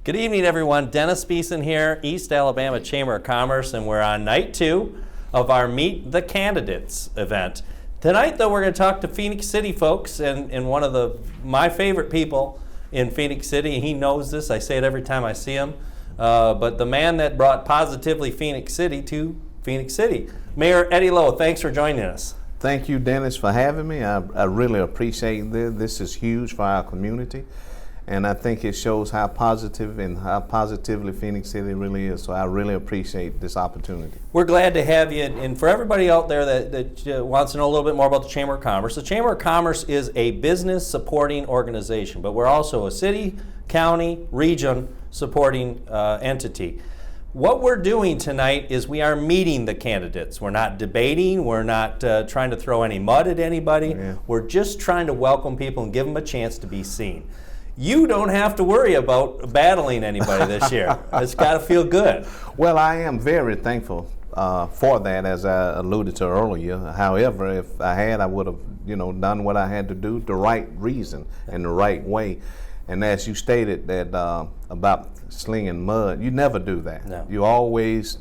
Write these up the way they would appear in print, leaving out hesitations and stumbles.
Good evening, everyone. Dennis Beeson here, East Alabama Chamber of Commerce, and we're on night 2 of our Meet the Candidates event. Tonight, though, we're going to talk to Phenix City folks, and one of my favorite people in Phenix City. He knows this. I say it every time I see him. But the man that brought positively Phenix City to Phenix City, Mayor Eddie Lowe. Thanks for joining us. Thank you, Dennis, for having me. I really appreciate this. This is huge for our community. And I think it shows how positive and how positively Phenix City really is. So I really appreciate this opportunity. We're glad to have you. And for everybody out there that wants to know a little bit more about the Chamber of Commerce, the Chamber of Commerce is a business supporting organization, but we're also a city, county, region supporting entity. What we're doing tonight is we are meeting the candidates. We're not debating. We're not trying to throw any mud at anybody. Yeah. We're just trying to welcome people and give them a chance to be seen. You don't have to worry about battling anybody this year. It's got to feel good. Well, I am very thankful for that, as I alluded to earlier. However, if I had, I would have, done what I had to do, the right reason and the right way. And as you stated that about slinging mud, you never do that. No. You always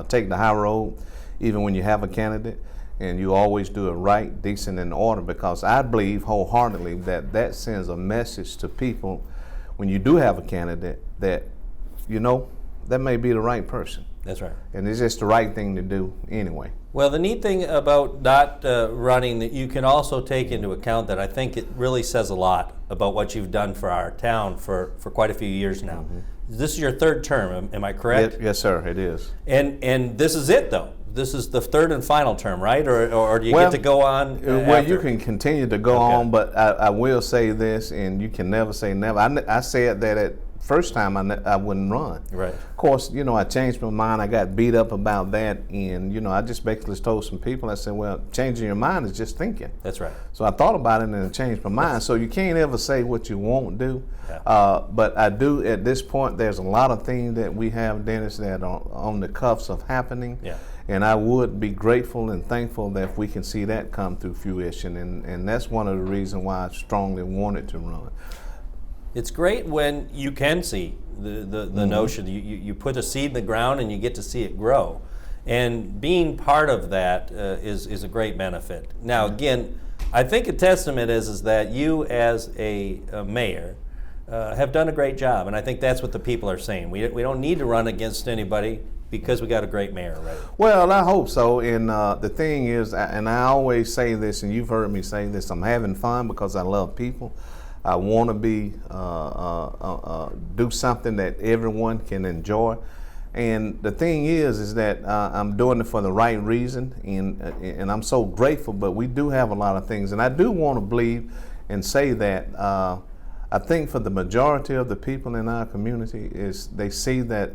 take the high road, even when you have a candidate. And you always do it right, decent, and in order, because I believe wholeheartedly that sends a message to people when you do have a candidate that, that may be the right person. That's right. And it's just the right thing to do anyway. Well, the neat thing about not running that you can also take into account that I think it really says a lot about what you've done for our town for quite a few years now. Mm-hmm. This is your third term, am I correct? Yes, sir, it is. And this is it, though. This is the third and final term, right? Or do you get to go on Well, after? you can continue to go on, but I will say this, and you can never say never. I said that at first time I wouldn't run. Right. Of course, I changed my mind. I got beat up about that, and I just basically told some people, I said, well, changing your mind is just thinking. That's right. So I thought about it and I changed my mind. So you can't ever say what you won't do. Yeah. But I do, at this point, there's a lot of things that we have, Dennis, that are on the cuffs of happening. Yeah. And I would be grateful and thankful that if we can see that come through fruition. And that's one of the reasons why I strongly wanted to run. It's great when you can see the notion. You put a seed in the ground and you get to see it grow. And being part of that is a great benefit. Now, again, I think a testament is that you as a mayor have done a great job. And I think that's what the people are saying. We don't need to run against anybody because we got a great mayor already. Well, I hope so. And the thing is, and I always say this, and you've heard me say this, I'm having fun because I love people. I want to do something that everyone can enjoy. And the thing is that I'm doing it for the right reason, and I'm so grateful, but we do have a lot of things. And I do want to believe and say that I think for the majority of the people in our community is they see that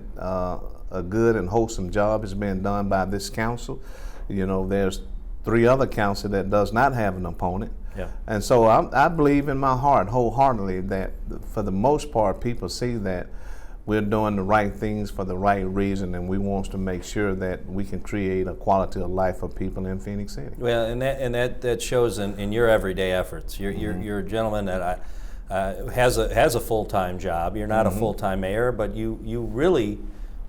a good and wholesome job is being done by this council. There's 3 other council that does not have an opponent. Yeah. And so I believe in my heart wholeheartedly that for the most part people see that we're doing the right things for the right reason, and we want to make sure that we can create a quality of life for people in Phenix City. Well, and that shows in your everyday efforts. You're a gentleman that has a full-time job. You're not a full-time mayor, but you really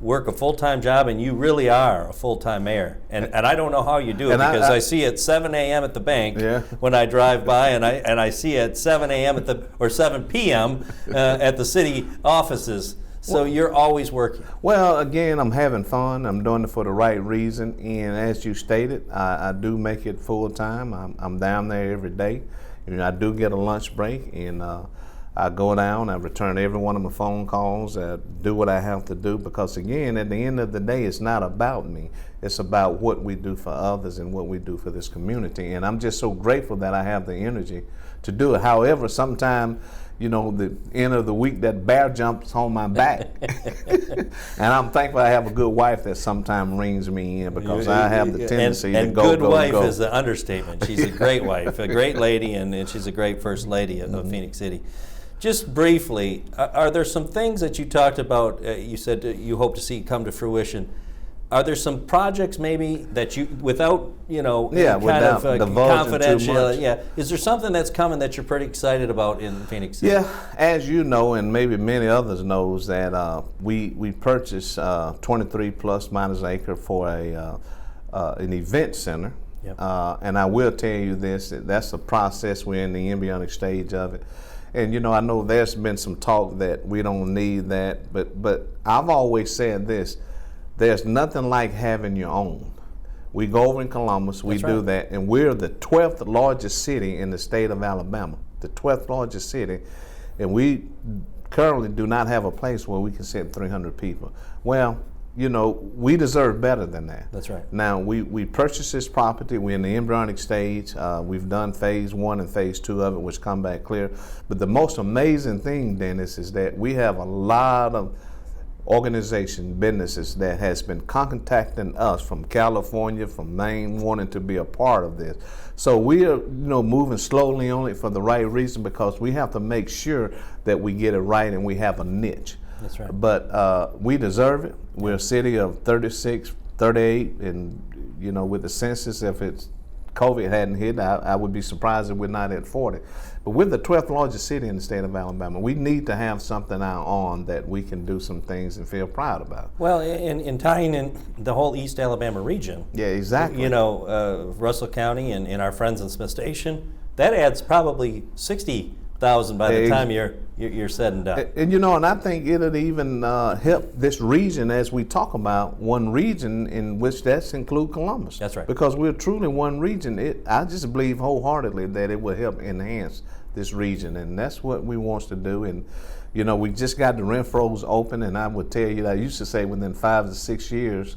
work a full-time job, and you really are a full-time mayor. And I don't know how you do it, because I see at 7 a.m. at the bank when I drive by, and I see at 7 a.m. or 7 p.m. At the city offices. So you're always working. Well, again, I'm having fun. I'm doing it for the right reason. And as you stated, I do make it full-time. I'm down there every day. I do get a lunch break, and I go down, I return every one of my phone calls, do what I have to do, because again, at the end of the day, it's not about me. It's about what we do for others and what we do for this community. And I'm just so grateful that I have the energy to do it. However, sometimes, the end of the week, that bear jumps on my back. And I'm thankful I have a good wife that sometimes rings me in, because I have the tendency to go. And good wife is an understatement. She's a great wife, a great lady, and she's a great first lady of Phenix City. Just briefly, are there some things that you talked about, you said you hope to see come to fruition, Are there some projects maybe that you, without without divulging confidential, too much. is there something that's coming that you're pretty excited about in Phenix City? Yeah, as you know, and maybe many others knows that we purchased 23 plus minus acre for an event center. Yep. And I will tell you this, that's a process. We're in the embryonic stage of it. And I know there's been some talk that we don't need that, but I've always said this, there's nothing like having your own. We go over in Columbus, we do that, and we're the 12th largest city in the state of Alabama, the 12th largest city, and we currently do not have a place where we can sit 300 people. Well, we deserve better than that. That's right. Now, we purchased this property. We're in the embryonic stage. We've done phase 1 and phase 2 of it, which come back clear. But the most amazing thing, Dennis, is that we have a lot of organization, businesses that has been contacting us from California, from Maine, wanting to be a part of this. So we are, moving slowly on it for the right reason, because we have to make sure that we get it right and we have a niche. That's right. But we deserve it. We're a city of 36, 38, and with the census, if it's COVID hadn't hit, I would be surprised if we're not at 40. But we're the 12th largest city in the state of Alabama. We need to have something out on that we can do some things and feel proud about. Well, in tying in the whole East Alabama region. Yeah, exactly. Russell County and our friends in Smith Station, that adds probably 60,000 by the time you're said and done. And I think it'll even help this region as we talk about one region, in which that's include Columbus. That's right. Because we're truly one region. I just believe wholeheartedly that it will help enhance this region, and that's what we want to do. And we just got the Renfro's open, and I would tell you that I used to say within 5 to 6 years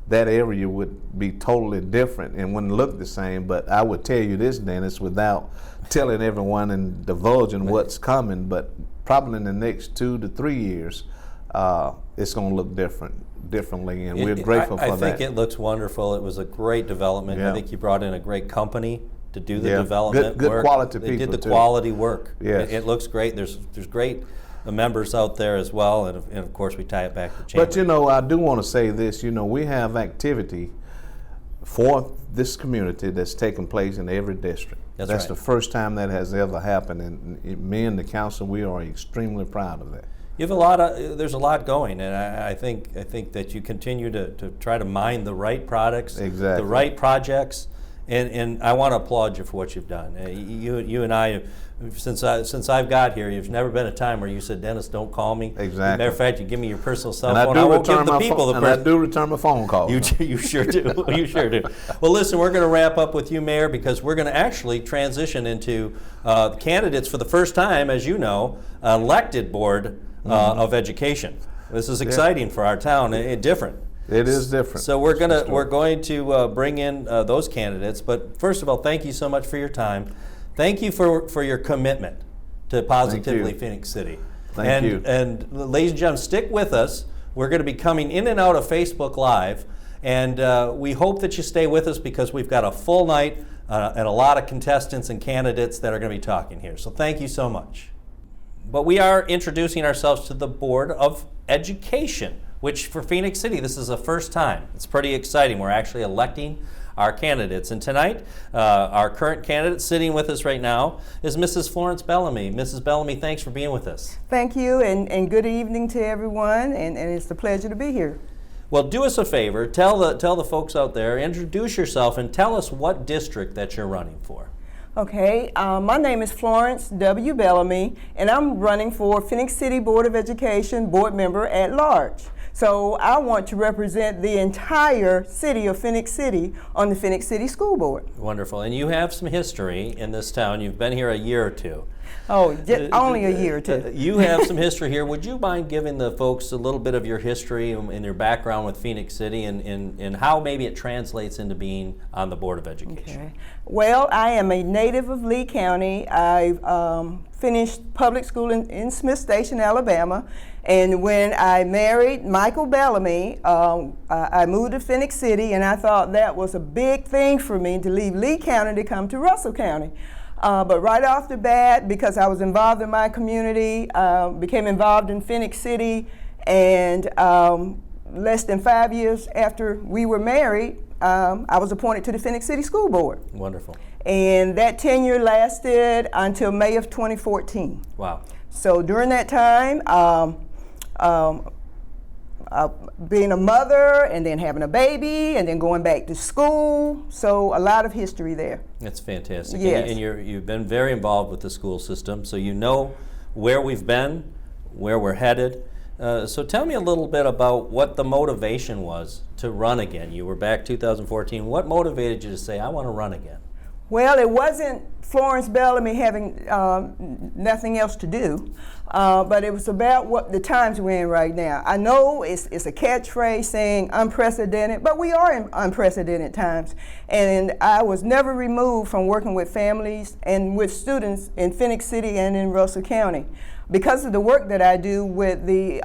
that area would be totally different and wouldn't look the same. But I would tell you this, Dennis, without telling everyone and divulging what's coming, but probably in the next 2 to 3 years, it's going to look differently, and we're grateful for that. I think it looks wonderful. It was a great development. Yeah. I think you brought in a great company to do the development good work. Quality they people did the too. Quality work. Yes. It looks great. There's great members out there as well, and of course we tie it back to chamber. But I do want to say this. We have activity for this community that's taking place in every district. That's right. the first time that has ever happened, and me and the council, we are extremely proud of that. You have there's a lot going, and I think that you continue to try to mine the right products, exactly, the right projects, and I want to applaud you for what you've done. You and I, since I've got here, there's never been a time where you said, "Dennis, don't call me." Exactly. As a matter of fact, you give me your personal cell and phone. I won't give the people I do return my phone calls. You sure do. You sure do. Well, listen, we're going to wrap up with you, Mayor, because we're going to actually transition into candidates for the first time, as you know, elected Board of Education. This is exciting for our town. Different. It is different. So we're going to bring in those candidates. But first of all, thank you so much for your time. Thank you for your commitment to positively Phenix City. Thank you. And ladies and gentlemen, stick with us. We're going to be coming in and out of Facebook Live, and we hope that you stay with us, because we've got a full night and a lot of contestants and candidates that are going to be talking here. So thank you so much. But we are introducing ourselves to the Board of Education, which for Phenix City, this is the first time. It's pretty exciting. We're actually electing our candidates. And tonight, our current candidate sitting with us right now is Mrs. Florence Bellamy. Mrs. Bellamy, thanks for being with us. Thank you, and good evening to everyone, and it's a pleasure to be here. Well, do us a favor, tell the folks out there, introduce yourself, and tell us what district that you're running for. Okay, my name is Florence W. Bellamy, and I'm running for Phenix City Board of Education Board Member at Large. So I want to represent the entire city of Phenix City on the Phenix City School Board. Wonderful. And you have some history in this town. You've been here a year or two. Oh, only a year or two. You have some history here. Would you mind giving the folks a little bit of your history and your background with Phenix City, and how maybe it translates into being on the Board of Education? Okay. Well, I am a native of Lee County. I finished public school in Smith Station, Alabama. And when I married Michael Bellamy, I moved to Phenix City, and I thought that was a big thing for me to leave Lee County to come to Russell County. But right off the bat, because I was involved in my community, became involved in Phenix City, and less than 5 years after we were married, I was appointed to the Phenix City School Board. Wonderful. And that tenure lasted until May of 2014. Wow. So during that time, being a mother and then having a baby and then going back to school, so a lot of history there. That's fantastic. Yes. And you've been very involved with the school system, so you know where we've been, where we're headed. So tell me a little bit about what the motivation was to run again. You were back 2014. What motivated you to say, I want to run again? Well, it wasn't Florence Bellamy having nothing else to do, but it was about what the times we're in right now. I know it's a catchphrase saying unprecedented, but we are in unprecedented times. And I was never removed from working with families and with students in Phenix City and in Russell County, because of the work that I do with the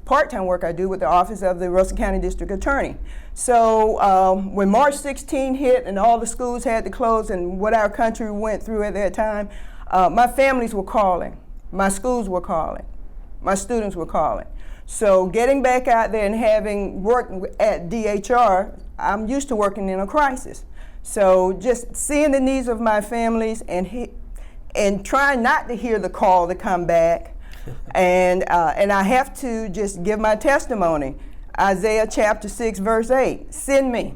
part-time work I do with the Office of the Russell County District Attorney. So when March 16 hit and all the schools had to close and what our country went through at that time, my families were calling, my schools were calling, my students were calling. So getting back out there and having worked at DHR, I'm used to working in a crisis. So just seeing the needs of my families and trying not to hear the call to come back. And I have to just give my testimony. Isaiah chapter 6, verse 8, send me.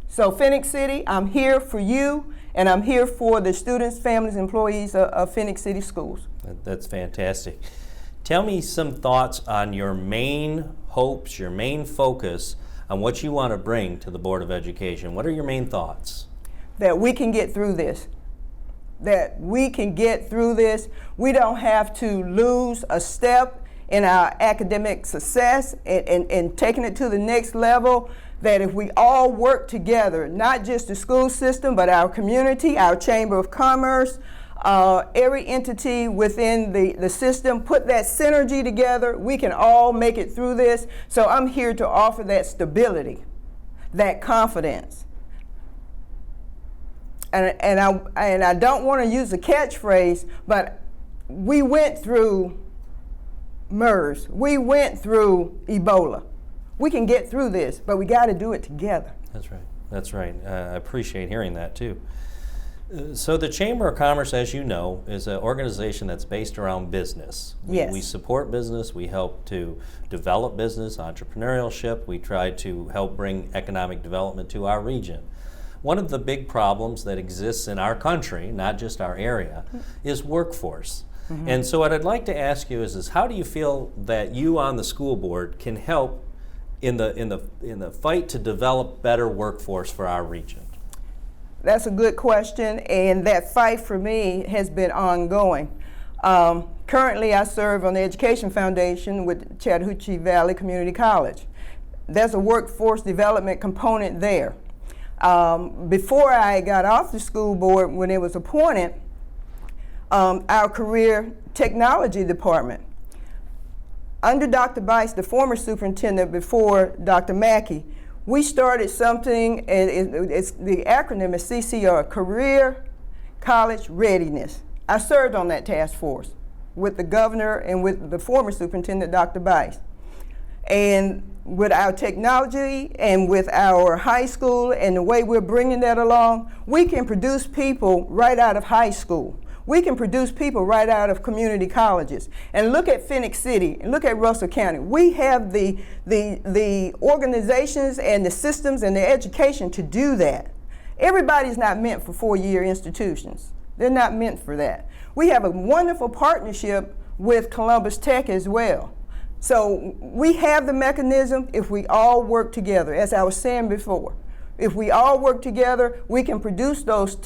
So Phenix City, I'm here for you, and I'm here for the students, families, employees of Phenix City Schools. That's fantastic. Tell me some thoughts on your main hopes, your main focus on what you want to bring to the Board of Education. What are your main thoughts? That we can get through this. That we can get through this. We don't have to lose a step in our academic success and taking it to the next level. That if we all work together, not just the school system, but our community, our Chamber of Commerce, every entity within the system, put that synergy together, we can all make it through this. So I'm here to offer that stability, that confidence. And I don't want to use a catchphrase, but we went through MERS. We went through Ebola. We can get through this, but we got to do it together. That's right. That's right. I appreciate hearing that too. So the Chamber of Commerce, as you know, is an organization that's based around business. Yes. We support business. We help to develop business, entrepreneurship. We try to help bring economic development to our region. One of the big problems that exists in our country, not just our area, is workforce. Mm-hmm. And so what I'd like to ask you is how do you feel that you on the school board can help in the fight to develop better workforce for our region? That's a good question, and that fight for me has been ongoing. Currently, I serve on the Education Foundation with Chattahoochee Valley Community College. There's a workforce development component there. Before I got off the school board, when it was appointed, our career technology department, under Dr. Bice, the former superintendent before Dr. Mackey, we started something, and the acronym is CCR, Career College Readiness. I served on that task force with the governor and with the former superintendent, Dr. Bice. And with our technology and with our high school and the way we're bringing that along, we can produce people right out of high school. We can produce people right out of community colleges. And look at Phenix City and look at Russell County. We have the organizations and the systems and the education to do that. Everybody's not meant for four-year institutions. They're not meant for that. We have a wonderful partnership with Columbus Tech as well. So we have the mechanism if we all work together, as I was saying before. If we all work together, we can produce those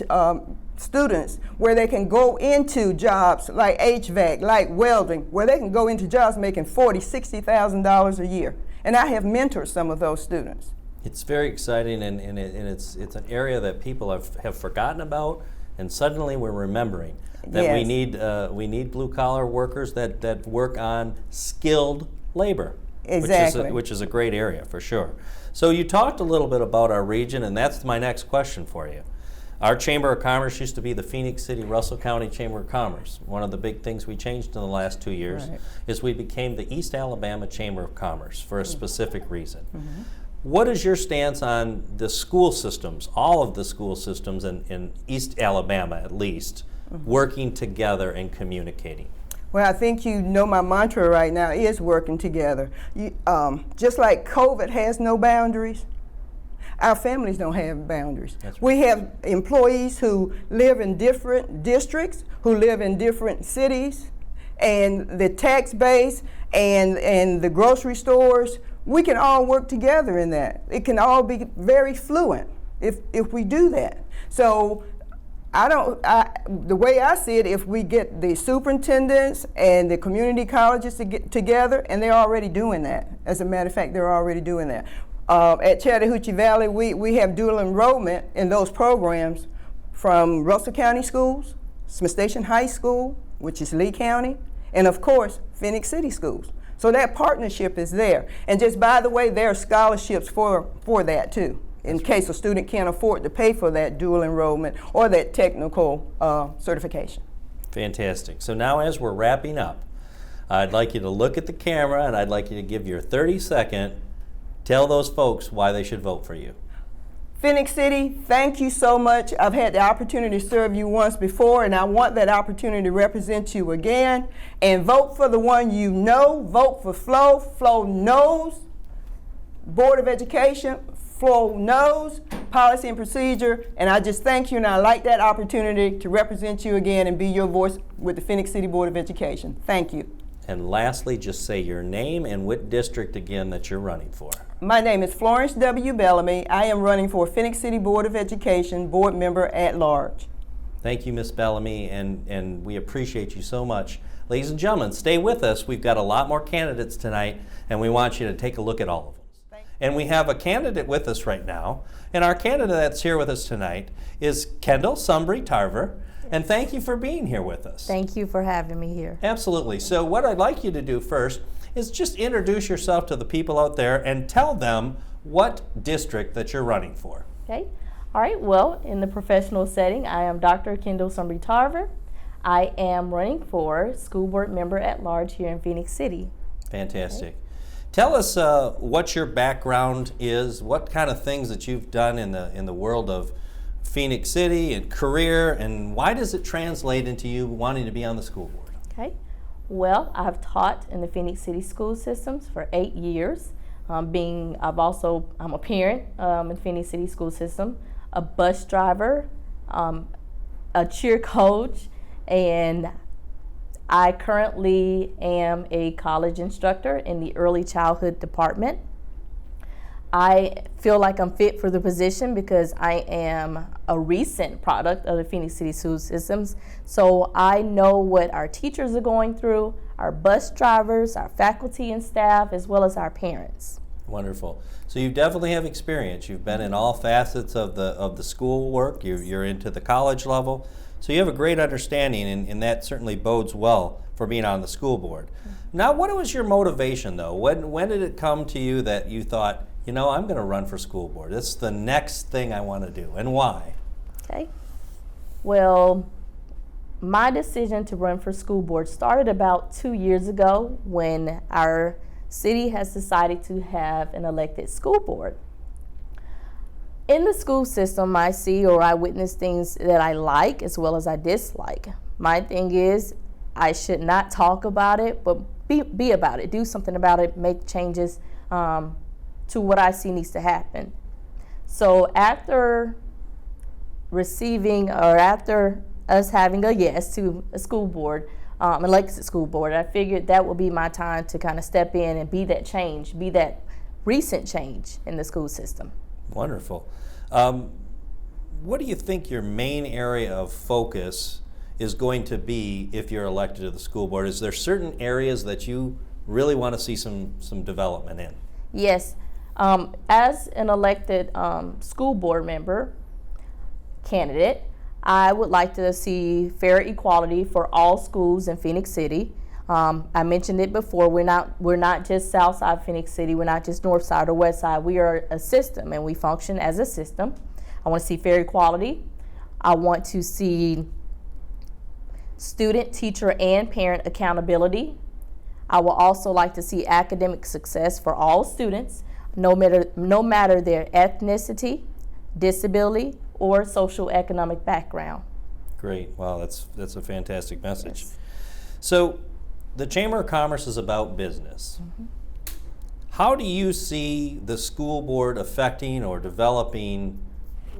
students where they can go into jobs like HVAC, like welding, where they can go into jobs making $40,000, $60,000 a year. And I have mentored some of those students. It's very exciting, and it's an area that people have forgotten about, and suddenly we're remembering that Yes. we need blue collar workers that work on skilled labor. Exactly. Which is a great area for sure. So you talked a little bit about our region, and that's my next question for you. Our Chamber of Commerce used to be the Phenix City Russell County Chamber of Commerce. One of the big things we changed in the last 2 years is we became the East Alabama Chamber of Commerce for a specific reason. What is your stance on the school systems, all of the school systems in East Alabama at least, working together and communicating? Well, I think you know my mantra right now is working together. Just like COVID has no boundaries, our families don't have boundaries. That's right. We have employees who live in different districts, who live in different cities, and the tax base and the grocery stores, we can all work together in that. It can all be very fluent if we do that. So the way I see it, if we get the superintendents and the community colleges to get together, and they're already doing that. As a matter of fact, they're already doing that. At Chattahoochee Valley, we have dual enrollment in those programs from Russell County Schools, Smith Station High School, which is Lee County, and of course, Phenix City Schools. So that partnership is there. And just by the way, there are scholarships for that too, in case a student can't afford to pay for that dual enrollment or that technical certification. Fantastic. So now as we're wrapping up, I'd like you to look at the camera and I'd like you to give your 30-second, tell those folks why they should vote for you. Phenix City, thank you so much. I've had the opportunity to serve you once before, and I want that opportunity to represent you again. And vote for the one you know. Vote for Flo. Flo knows Board of Education. Flo knows policy and procedure. And I just thank you, and I like that opportunity to represent you again and be your voice with the Phenix City Board of Education. Thank you. And lastly, just say your name and what district again that you're running for. My name is Florence W. Bellamy. I am running for Phenix City Board of Education, board member at large. Thank you, Ms. Bellamy, and we appreciate you so much. Ladies and gentlemen, stay with us. We've got a lot more candidates tonight, and we want you to take a look at all of them. And we have a candidate with us right now, and our candidate that's here with us tonight is Kendall Sumbry Tarver. And thank you for being here with us. Thank you for having me here. Absolutely. So what I'd like you to do first is just introduce yourself to the people out there and tell them what district that you're running for. Okay. All right. Well, in the professional setting, I am Dr. Kendall Sumbry Tarver. I am running for school board member at large here in Phenix City. Fantastic. Okay. Tell us what your background is, what kind of things that you've done in the world of Phenix City and career, and why does it translate into you wanting to be on the school board? Okay. Well, I've taught in the Phenix City school systems for 8 years. I'm a parent in the Phenix City school system, a bus driver, a cheer coach, and I currently am a college instructor in the early childhood department. I feel like I'm fit for the position because I am a recent product of the Phenix City school systems. So I know what our teachers are going through, our bus drivers, our faculty and staff, as well as our parents. Wonderful. So you definitely have experience. You've been in all facets of the school work. You're into the college level. So you have a great understanding, and that certainly bodes well for being on the school board. Now, what was your motivation, though? When did it come to you that you thought, you know, I'm going to run for school board. It's the next thing I want to do, and why? Okay. Well, my decision to run for school board started about 2 years ago when our city has decided to have an elected school board. In the school system, I see or I witness things that I like as well as I dislike. My thing is, I should not talk about it, but be about it. Do something about it, make changes to what I see needs to happen. So after us having a yes to a school board, elected school board, I figured that would be my time to kind of step in and be that change, be that recent change in the school system. Wonderful. What do you think your main area of focus is going to be if you're elected to the school board? Is there certain areas that you really want to see some development in? Yes. As an elected school board member candidate, I would like to see fair equality for all schools in Phenix City. I mentioned it before, we're not just south side Phenix City, we're not just north side or west side, we are a system and we function as a system. I want to see fair equality. I want to see student, teacher, and parent accountability. I will also like to see academic success for all students, no matter their ethnicity, disability, or social economic background. Great. Wow, that's a fantastic message. Yes. So, the Chamber of Commerce is about business. Mm-hmm. How do you see the school board affecting or developing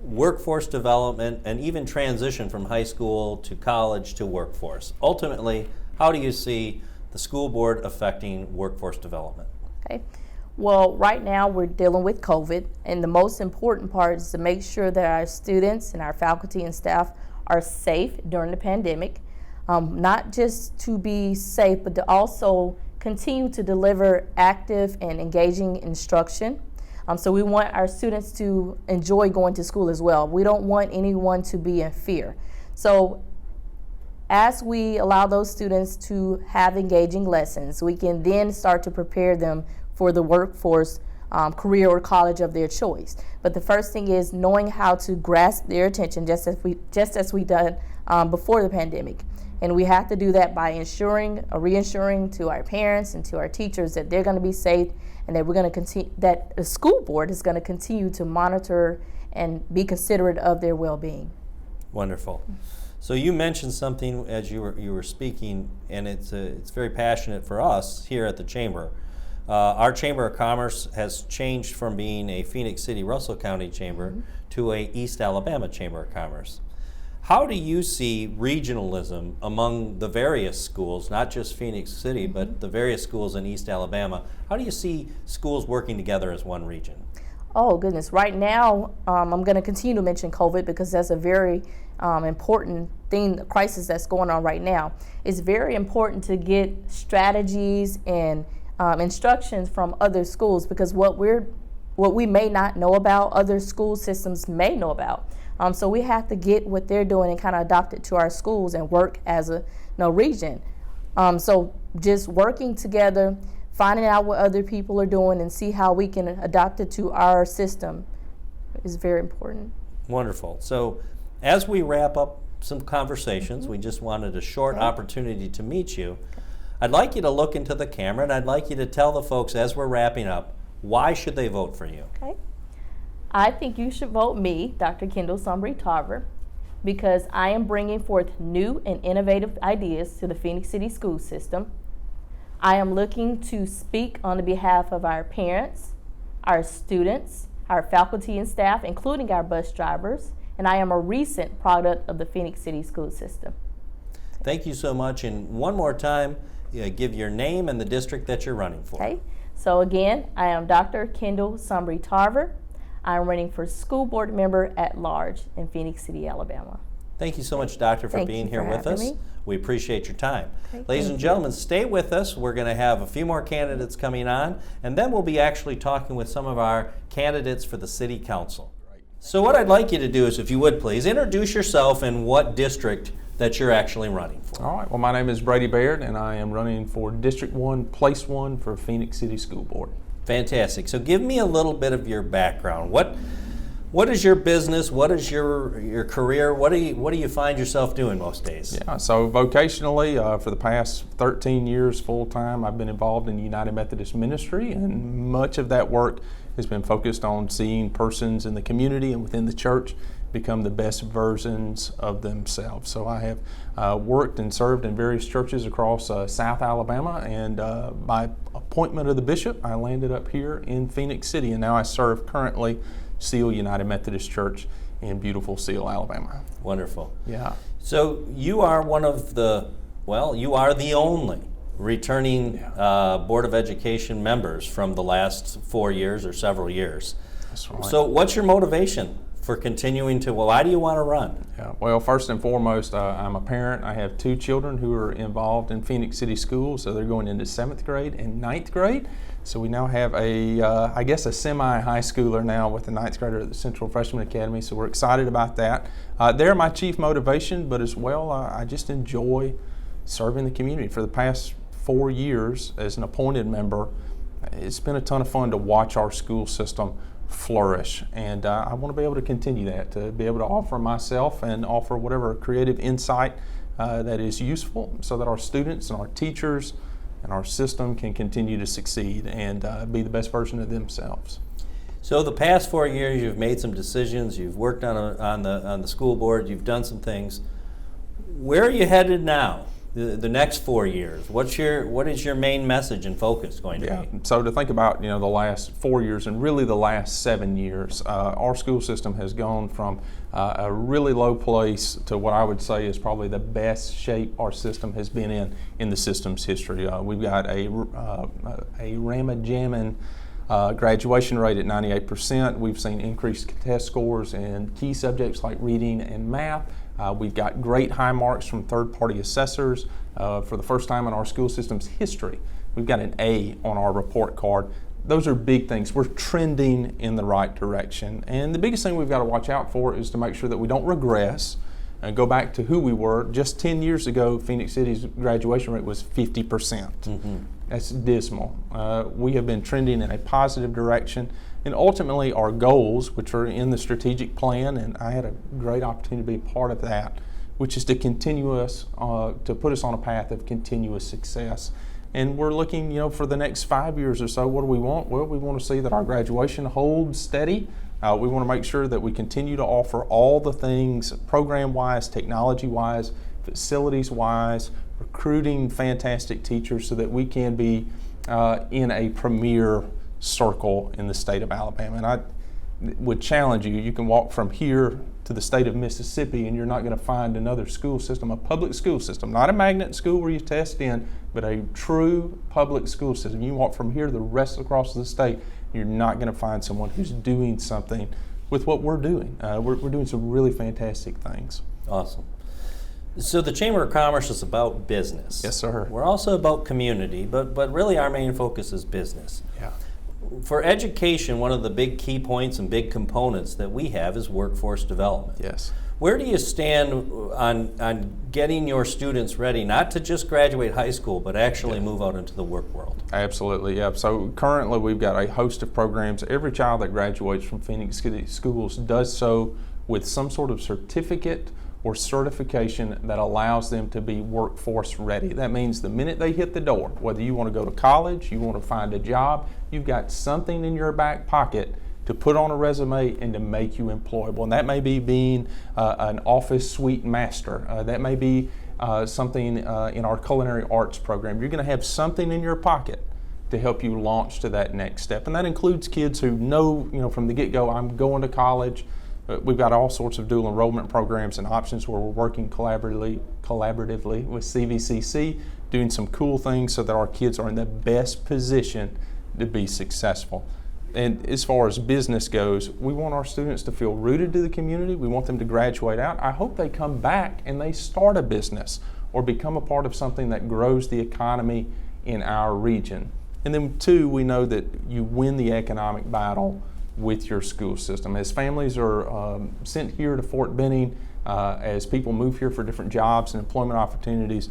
workforce development and even transition from high school to college to workforce? Ultimately, how do you see the school board affecting workforce development? Okay. Well, right now we're dealing with COVID, and the most important part is to make sure that our students and our faculty and staff are safe during the pandemic. Not just to be safe, but to also continue to deliver active and engaging instruction. So we want our students to enjoy going to school as well. We don't want anyone to be in fear. So as we allow those students to have engaging lessons, we can then start to prepare them for the workforce, career or college of their choice. But the first thing is knowing how to grasp their attention, just as we done before the pandemic. And we have to do that by reassuring to our parents and to our teachers that they're going to be safe, and that we're going to continue, that the school board is going to continue to monitor and be considerate of their well-being. Wonderful. So you mentioned something as you were speaking, and it's very passionate for us here at the Chamber. Our Chamber of Commerce has changed from being a Phenix City, Russell County Chamber mm-hmm. to a East Alabama Chamber of Commerce. How do you see regionalism among the various schools, not just Phenix City, mm-hmm. but the various schools in East Alabama? How do you see schools working together as one region? Oh, goodness. Right now, I'm going to continue to mention COVID because that's a very important thing, the crisis that's going on right now. It's very important to get strategies and instructions from other schools, because what we may not know about, other school systems may know about. So we have to get what they're doing and kind of adopt it to our schools and work as a region. So just working together, finding out what other people are doing and see how we can adopt it to our system is very important. Wonderful. So as we wrap up some conversations, mm-hmm. we just wanted a short opportunity to meet you. I'd like you to look into the camera, and I'd like you to tell the folks as we're wrapping up, why should they vote for you? Okay. I think you should vote me, Dr. Kendall Sumbry Tarver, because I am bringing forth new and innovative ideas to the Phenix City school system. I am looking to speak on the behalf of our parents, our students, our faculty and staff, including our bus drivers, and I am a recent product of the Phenix City school system. Thank you so much, and one more time, give your name and the district that you're running for. Okay, so again, I am Dr. Kendall Sumbry Tarver. I'm running for school board member at large in Phenix City, Alabama. Thank you so much, Doctor, for being here with us. We appreciate your time. Okay, ladies and gentlemen, stay with us. We're going to have a few more candidates coming on, and then we'll be actually talking with some of our candidates for the City Council. So what I'd like you to do is, if you would please, introduce yourself and what district that you're actually running for. All right. Well, my name is Brady Baird, and I am running for District 1, Place 1 for Phenix City School Board. Fantastic. So give me a little bit of your background. What is your business? What is your career? What do you find yourself doing most days? Yeah. So vocationally, for the past 13 years full time, I've been involved in United Methodist Ministry, and much of that work has been focused on seeing persons in the community and within the church become the best versions of themselves. So I have worked and served in various churches across South Alabama, and by appointment of the bishop, I landed up here in Phenix City, and now I serve currently Seal United Methodist Church in beautiful Seal, Alabama. Wonderful. Yeah. So you are you are the only returning Board of Education members from the last 4 years or several years. That's right. So what's your motivation for continuing to, why do you want to run? Yeah, well, first and foremost, I'm a parent. I have 2 children who are involved in Phenix City Schools, so they're going into 7th grade and 9th grade. So we now have a semi-high schooler now with the 9th grader at the Central Freshman Academy, so we're excited about that. They're my chief motivation, but as well, I just enjoy serving the community. For the past 4 years as an appointed member, it's been a ton of fun to watch our school system flourish. And I want to be able to continue that, to be able to offer myself and offer whatever creative insight that is useful so that our students and our teachers and our system can continue to succeed and be the best version of themselves. So the past 4 years, you've made some decisions. You've worked on the school board. You've done some things. Where are you headed now? The next 4 years. What is your main message and focus going to be? So to think about the last 4 years and really the last 7 years, our school system has gone from a really low place to what I would say is probably the best shape our system has been in the system's history. We've got a ramma-jammin' graduation rate at 98%. We've seen increased test scores in key subjects like reading and math. We've got great high marks from third-party assessors. For the first time in our school system's history, we've got an A on our report card. Those are big things. We're trending in the right direction. And the biggest thing we've got to watch out for is to make sure that we don't regress and go back to who we were. Just 10 years ago, Phenix City's graduation rate was 50%. Mm-hmm. That's dismal. We have been trending in a positive direction. And ultimately, our goals, which are in the strategic plan, and I had a great opportunity to be part of that, which is to continue us, to put us on a path of continuous success. And we're looking, for the next 5 years or so. What do we want? Well, we want to see that our graduation holds steady. We want to make sure that we continue to offer all the things program-wise, technology-wise, facilities-wise, recruiting fantastic teachers so that we can be in a premier circle in the state of Alabama. And I would challenge you, you can walk from here to the state of Mississippi and you're not going to find another school system, a public school system, not a magnet school where you test in, but a true public school system. You walk from here to the rest across the state, you're not going to find someone who's doing something with what we're doing. We're doing some really fantastic things. Awesome. So the Chamber of Commerce is about business. Yes, sir. We're also about community, but really our main focus is business. Yeah. For education, one of the big key points and big components that we have is workforce development. Yes. Where do you stand on getting your students ready, not to just graduate high school, but actually move out into the work world? Absolutely, yeah. So currently we've got a host of programs. Every child that graduates from Phenix City Schools does so with some sort of certificate or certification that allows them to be workforce ready. That means the minute they hit the door, whether you want to go to college, you want to find a job, you've got something in your back pocket to put on a resume and to make you employable. And that may be being an office suite master. That may be something in our culinary arts program. You're going to have something in your pocket to help you launch to that next step. And that includes kids who know, from the get-go, I'm going to college. We've got all sorts of dual enrollment programs and options where we're working collaboratively with CVCC, doing some cool things so that our kids are in the best position to be successful. And as far as business goes, we want our students to feel rooted to the community. We want them to graduate out. I hope they come back and they start a business or become a part of something that grows the economy in our region. And then two, we know that you win the economic battle with your school system. As families are sent here to Fort Benning, as people move here for different jobs and employment opportunities,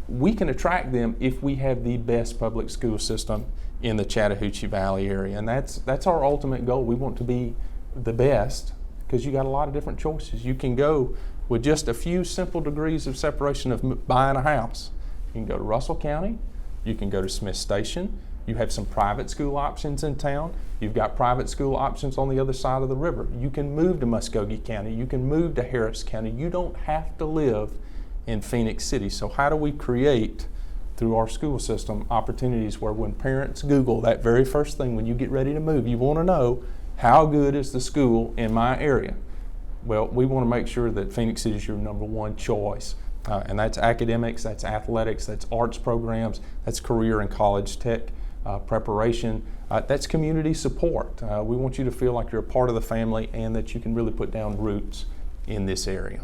we can attract them if we have the best public school system in the Chattahoochee Valley area. And that's our ultimate goal. We want to be the best because you got a lot of different choices. You can go with just a few simple degrees of separation of buying a house. You can go to Russell County, you can go to Smith Station, you have some private school options in town. You've got private school options on the other side of the river. You can move to Muskogee County. You can move to Harris County. You don't have to live in Phenix City. So how do we create, through our school system, opportunities where when parents Google that very first thing when you get ready to move, you want to know, how good is the school in my area? Well, we want to make sure that Phenix City is your number one choice. And that's academics, that's athletics, that's arts programs, that's career and college tech preparation, that's community support. We want you to feel like you're a part of the family and that you can really put down roots in this area.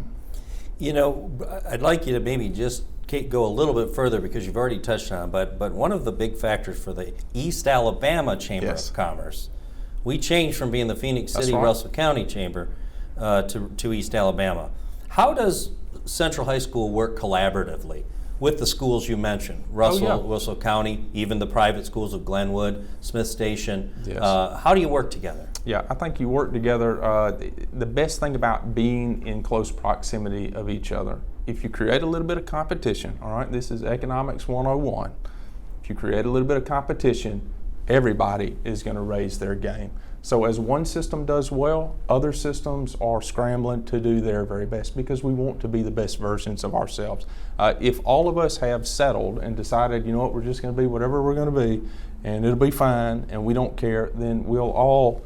I'd like you to maybe just go a little bit further because you've already touched on it, but one of the big factors for the East Alabama Chamber of Commerce, we changed from being the Phenix City Russell County Chamber to East Alabama. How does Central High School work collaboratively with the schools you mentioned, Russell, yeah. Russell County, even the private schools of Glenwood, Smith Station. Yes. How do you work together? Yeah, I think you work together. The best thing about being in close proximity of each other, if you create a little bit of competition, all right, this is economics 101. If you create a little bit of competition, everybody is going to raise their game. So as one system does well, other systems are scrambling to do their very best because we want to be the best versions of ourselves. If all of us have settled and decided, you know what, we're just going to be whatever we're going to be and it'll be fine and we don't care, then we'll all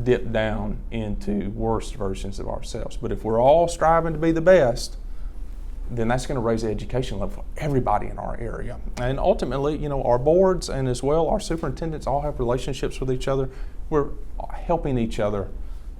dip down into worse versions of ourselves. But if we're all striving to be the best, then that's going to raise the education level for everybody in our area. And ultimately, you know, our boards and as well our superintendents all have relationships with each other. We're helping each other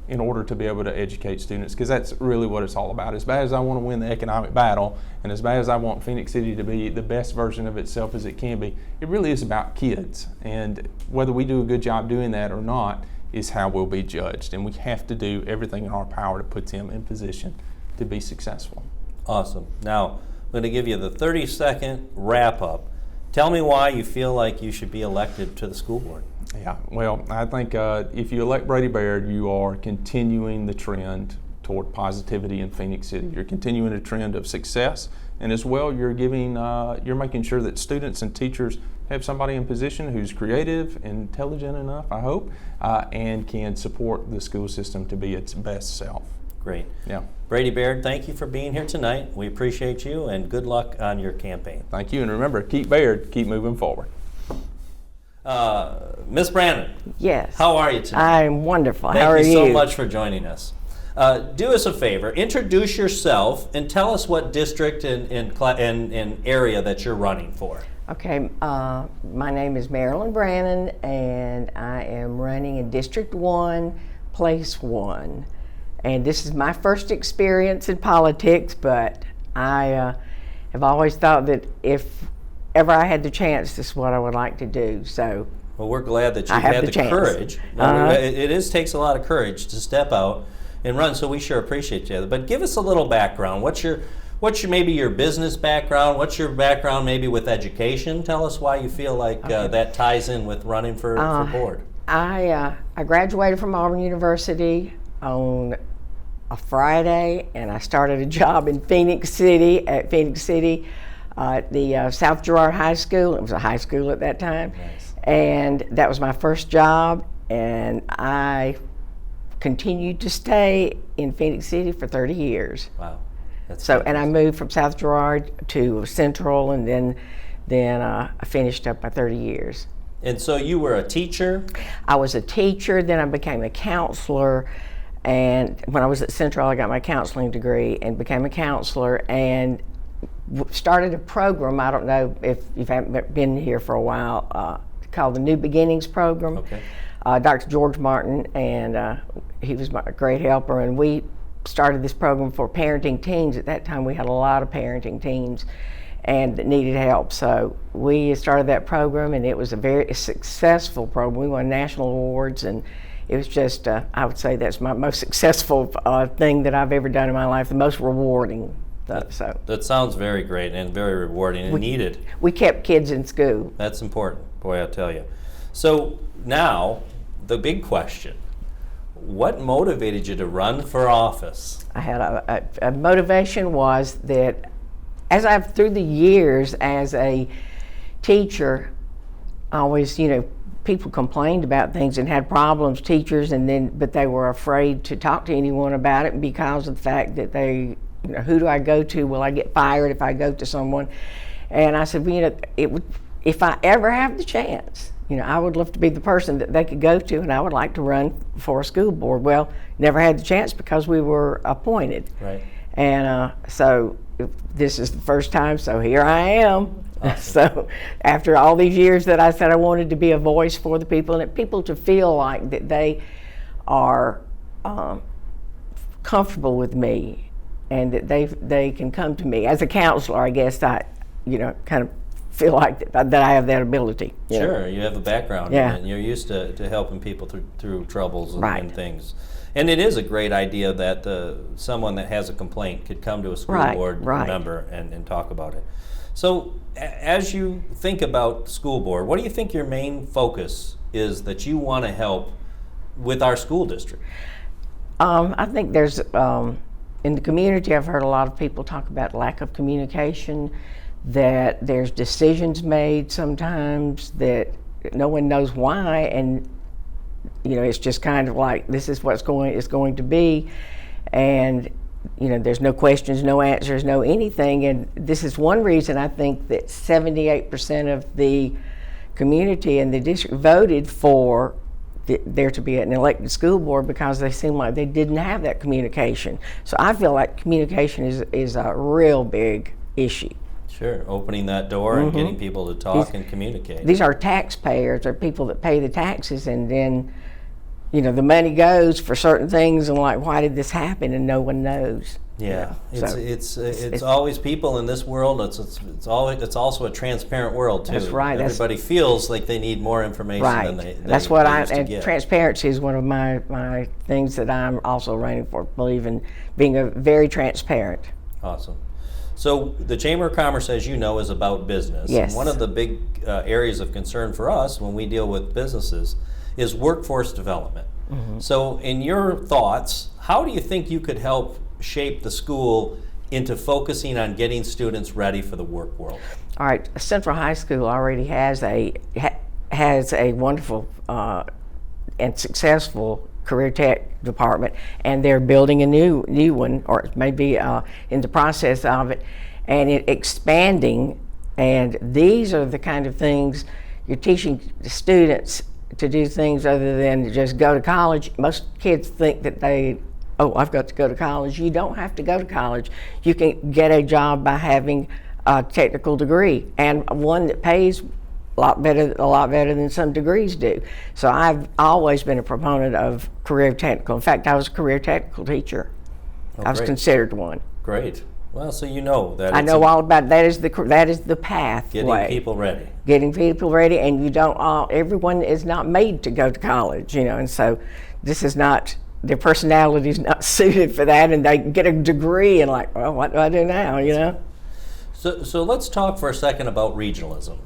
in order to be able to educate students, because that's really what it's all about. As bad as I want to win the economic battle, and as bad as I want Phenix City to be the best version of itself as it can be, it really is about kids. And whether we do a good job doing that or not is how we'll be judged. And we have to do everything in our power to put them in position to be successful. Awesome. Now, I'm going to give you the 30-second wrap-up. Tell me why you feel like you should be elected to the school board. Yeah, well, I think if you elect Brady Baird, you are continuing the trend toward positivity in Phenix City. You're continuing a trend of success, and as well, you're making sure that students and teachers have somebody in position who's creative, intelligent enough, I hope, and can support the school system to be its best self. Great. Yeah. Brady Baird, thank you for being here tonight. We appreciate you, and good luck on your campaign. Thank you, and remember, keep Baird, keep moving forward. Miss Brandon. Yes. How are you tonight? I'm wonderful. Thank How are you? Thank you so much for joining us. Do us a favor, introduce yourself and tell us what district and area that you're running for. Okay, my name is Marilyn Brannon, and I am running in District 1, Place 1. And this is my first experience in politics, but I have always thought that if ever I had the chance, this is what I would like to do. So, well, we're glad that you've I have had the the chance. courage. It takes a lot of courage to step out and run, so we sure appreciate you. But give us a little background. What's your maybe your business background? What's your background maybe with education? Tell us why you feel like that ties in with running for board. I graduated from Auburn University on a Friday, and I started a job in Phenix City, at the South Girard High School. It was a high school at that time. Nice. And that was my first job, and I continued to stay in Phenix City for 30 years. Wow. That's And I moved from South Girard to Central, and then I finished up my 30 years. And so you were a teacher? I was a teacher, then I became a counselor, and when I was at Central, I got my counseling degree and became a counselor and started a program. I don't know if you haven't been here for a while, called the New Beginnings Program. Okay. Dr. George Martin, and he was my great helper, and we started this program for parenting teams. At that time, we had a lot of parenting teams and that needed help. So we started that program, and it was a very successful program. We won national awards, and it was just, I would say that's my most successful thing that I've ever done in my life, the most rewarding. That sounds very great and very rewarding and needed. We kept kids in school. That's important, boy, I tell you. So now, the big question. What motivated you to run for office? I had a motivation was that through the years as a teacher, I always, people complained about things and had problems, teachers, but they were afraid to talk to anyone about it because of the fact that who do I go to? Will I get fired if I go to someone? And I said, if I ever have the chance, I would love to be the person that they could go to, and I would like to run for a school board. Well, never had the chance because we were appointed. Right. And so this is the first time, so here I am. Awesome. So after all these years that I said I wanted to be a voice for the people, and people to feel like that they are comfortable with me and that they can come to me. As a counselor, I guess I, kind of feel like that I have that ability. Sure, you have a background and you're used to helping people through troubles and things. And it is a great idea that someone that has a complaint could come to a school board member and talk about it. So as you think about the school board, what do you think your main focus is that you want to help with our school district? I think there's, in the community, I've heard a lot of people talk about lack of communication, that there's decisions made sometimes that no one knows why, and it's just kind of like, this is what's going to be, and there's no questions, no answers, no anything. And this is one reason I think that 78% of the community in the district voted for there to be an elected school board, because they seem like they didn't have that communication. So I feel like communication is a real big issue. Sure, opening that door and getting people to talk and communicate. These are taxpayers, or people that pay the taxes, and then the money goes for certain things, and like, why did this happen, and no one knows. Yeah, So it's always people in this world. It's also a transparent world too. That's right. Everybody feels like they need more information than they That's what used to get. transparency is one of my things that I'm also running for. Believe in being a very transparent. Awesome. So the Chamber of Commerce, as you know, is about business. Yes. And one of the big areas of concern for us when we deal with businesses is workforce development. So in your thoughts, how do you think you could help shape the school into focusing on getting students ready for the work world? All right, Central High School already has a wonderful and successful career tech department, and they're building a new one, or maybe in the process of it, and expanding. And these are the kind of things you're teaching the students to do, things other than just go to college. Most kids think that I've got to go to college. You don't have to go to college. You can get a job by having a technical degree, and one that pays a lot better than some degrees do. So I've always been a proponent of career technical. In fact, I was a career technical teacher. I was considered one. Great. Well, so you know that I know all about that. Is the path. Getting people ready. Getting people ready, and everyone is not made to go to college, and so this is not, their personality is not suited for that, and they get a degree and like, well, what do I do now, So let's talk for a second about regionalism.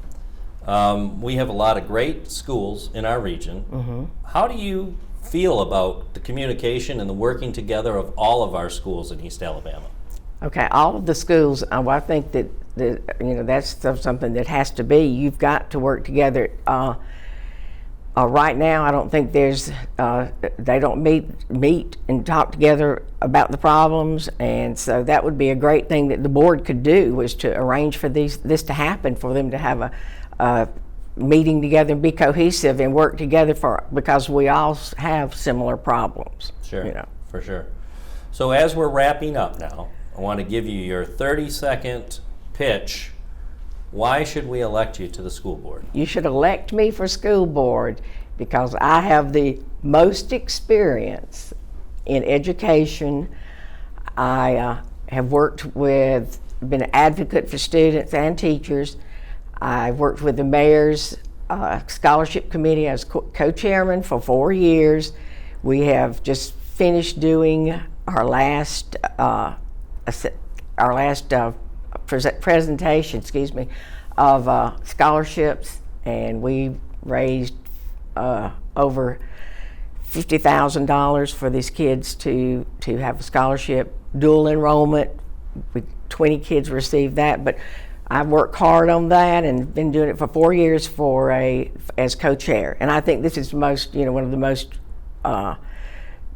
We have a lot of great schools in our region. How do you feel about the communication and the working together of all of our schools in East Alabama? Okay, all of the schools, I think that that's something that has to be. You've got to work together. Right now, I don't think they don't meet and talk together about the problems, and so that would be a great thing that the board could do, was to arrange for this to happen, for them to have a meeting together and be cohesive and work together because we all have similar problems. Sure, for sure. So as we're wrapping up now, I want to give you your 30-second pitch. Why should we elect you to the school board? You should elect me for school board because I have the most experience in education. I have been an advocate for students and teachers. I've worked with the mayor's scholarship committee as co-chairman for 4 years. We have just finished doing our last presentation, of scholarships, and we raised over $50,000 for these kids to have a scholarship, dual enrollment. 20 kids received that, but I've worked hard on that and been doing it for 4 years as co-chair. And I think this is one of the most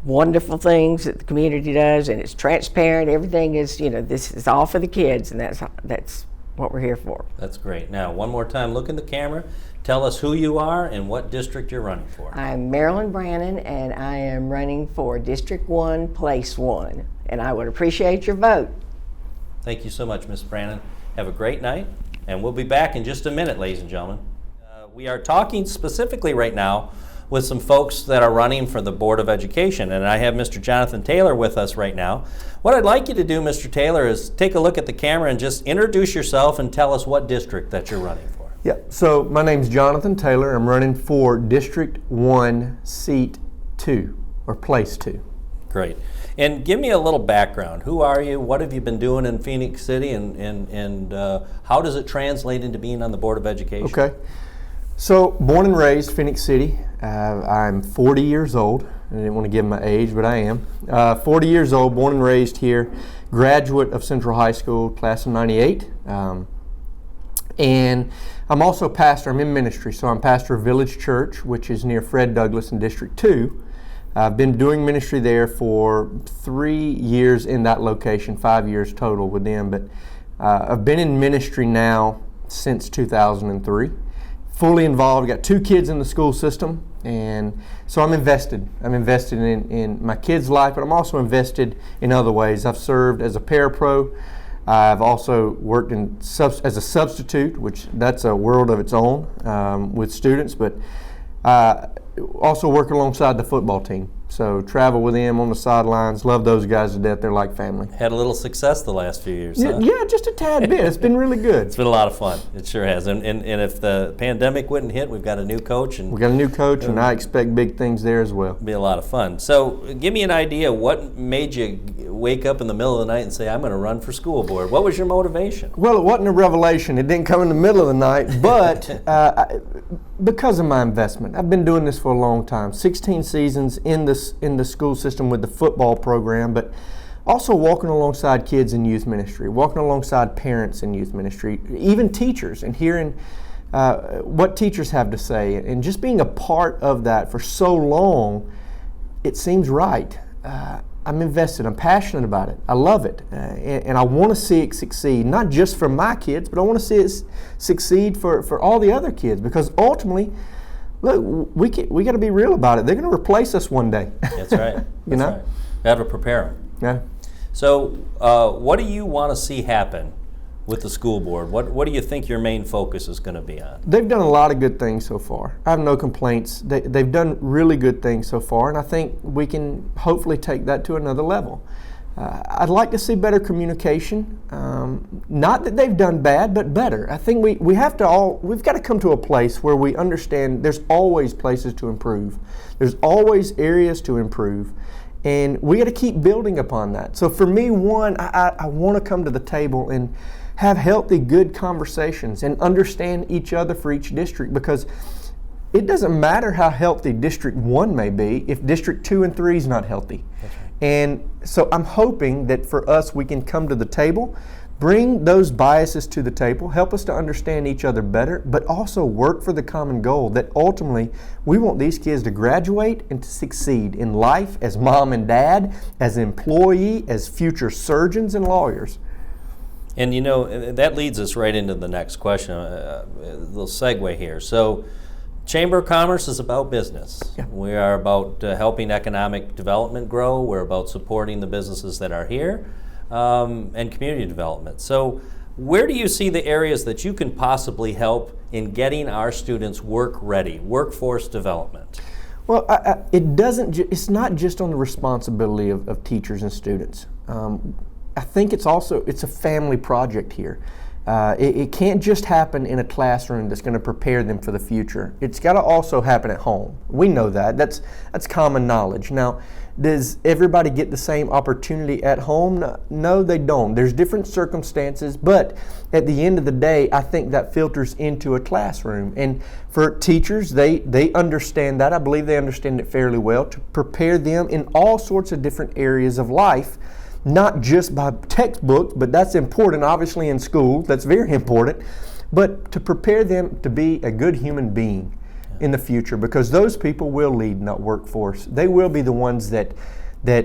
wonderful things that the community does, and it's transparent. Everything is, this is all for the kids, and that's what we're here for. That's great. Now, one more time, look in the camera. Tell us who you are and what district you're running for. I'm Marilyn Brannon, and I am running for District 1, Place 1, and I would appreciate your vote. Thank you so much, Ms. Brannon. Have a great night, and we'll be back in just a minute, ladies and gentlemen. We are talking specifically right now with some folks that are running for the Board of Education, and I have Mr. Jonathan Taylor with us right now. What I'd like you to do, Mr. Taylor, is take a look at the camera and just introduce yourself and tell us what district that you're running for. Yeah, so my name's Jonathan Taylor. I'm running for District 1, Seat 2, or Place 2. Great. And give me a little background. Who are you? What have you been doing in Phenix City? And how does it translate into being on the Board of Education? Okay. So, born and raised Phenix City. I'm 40 years old. I didn't want to give my age, but I am. 40 years old, born and raised here. Graduate of Central High School, class of 98. And I'm also pastor. I'm in ministry. So I'm pastor of Village Church, which is near Fred Douglass in District 2. I've been doing ministry there for 3 years in that location, 5 years total with them. But I've been in ministry now since 2003. Fully involved. Got 2 kids in the school system, and so I'm invested. I'm invested in my kids' life, but I'm also invested in other ways. I've served as a parapro. I've also worked as a substitute, which that's a world of its own with students, but also work alongside the football team. So travel with them on the sidelines. Love those guys to death. They're like family. Had a little success the last few years, huh? Yeah, just a tad bit. It's been really good. It's been a lot of fun. It sure has. And if the pandemic wouldn't hit, we've got a new coach. And We got a new coach, and I expect big things there as well. it'll be a lot of fun. So give me an idea. What made you wake up in the middle of the night and say, I'm going to run for school board? What was your motivation? Well, it wasn't a revelation. It didn't come in the middle of the night, but because of my investment. I've been doing this for a long time. 16 seasons in the school system with the football program, but also walking alongside kids in youth ministry, walking alongside parents in youth ministry, even teachers, and hearing what teachers have to say, and just being a part of that for so long, it seems right. I'm invested. I'm passionate about it. I love it, and I want to see it succeed, not just for my kids, but I want to see it succeed for all the other kids, because ultimately, look, we got to be real about it. They're going to replace us one day. That's right. You know? Right. We have to prepare them. Yeah. So what do you want to see happen with the school board? What do you think your main focus is going to be on? They've done a lot of good things so far. I have no complaints. They've done really good things so far, and I think we can hopefully take that to another level. I'd like to see better communication. Not that they've done bad, but better. I think we've got to come to a place where we understand there's always places to improve. There's always areas to improve. And we got to keep building upon that. So for me, I want to come to the table and have healthy, good conversations and understand each other for each district, because it doesn't matter how healthy District 1 may be if District 2 and 3 is not healthy. That's right. And so I'm hoping that for us, we can come to the table, bring those biases to the table, help us to understand each other better, but also work for the common goal that ultimately we want these kids to graduate and to succeed in life as mom and dad, as employee, as future surgeons and lawyers. And you know, that leads us right into the next question, a little segue here. So Chamber of Commerce is about business. Yeah. We are about helping economic development grow. We're about supporting the businesses that are here, and community development. So where do you see the areas that you can possibly help in getting our students work ready, workforce development? Well, it's not just on the responsibility of teachers and students. I think it's a family project here. It can't just happen in a classroom that's going to prepare them for the future. It's got to also happen at home. We know that. That's common knowledge. Now, does everybody get the same opportunity at home? No, they don't. There's different circumstances, but at the end of the day, I think that filters into a classroom. And for teachers, they understand that. I believe they understand it fairly well, to prepare them in all sorts of different areas of life. Not just by textbooks, but that's important, obviously, in school. That's very important. But to prepare them to be a good human being in the future, because those people will lead that workforce. They will be the ones that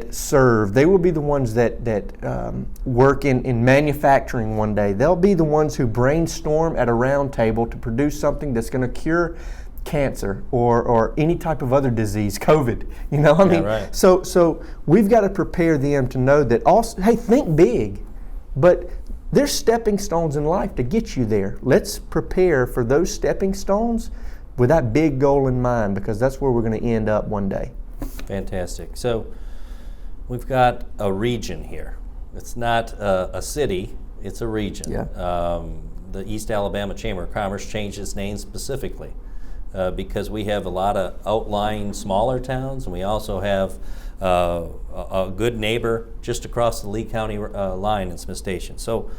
serve. They will be the ones that work in manufacturing one day. They'll be the ones who brainstorm at a round table to produce something that's going to cure cancer or any type of other disease, COVID, Right. So we've got to prepare them to know that also, hey, think big, but there's stepping stones in life to get you there. Let's prepare for those stepping stones with that big goal in mind, because that's where we're going to end up one day. Fantastic. So we've got a region here. It's not a city, it's a region. Yeah. The East Alabama Chamber of Commerce changed its name specifically because we have a lot of outlying smaller towns, and we also have a good neighbor just across the Lee County line in Smith Station. So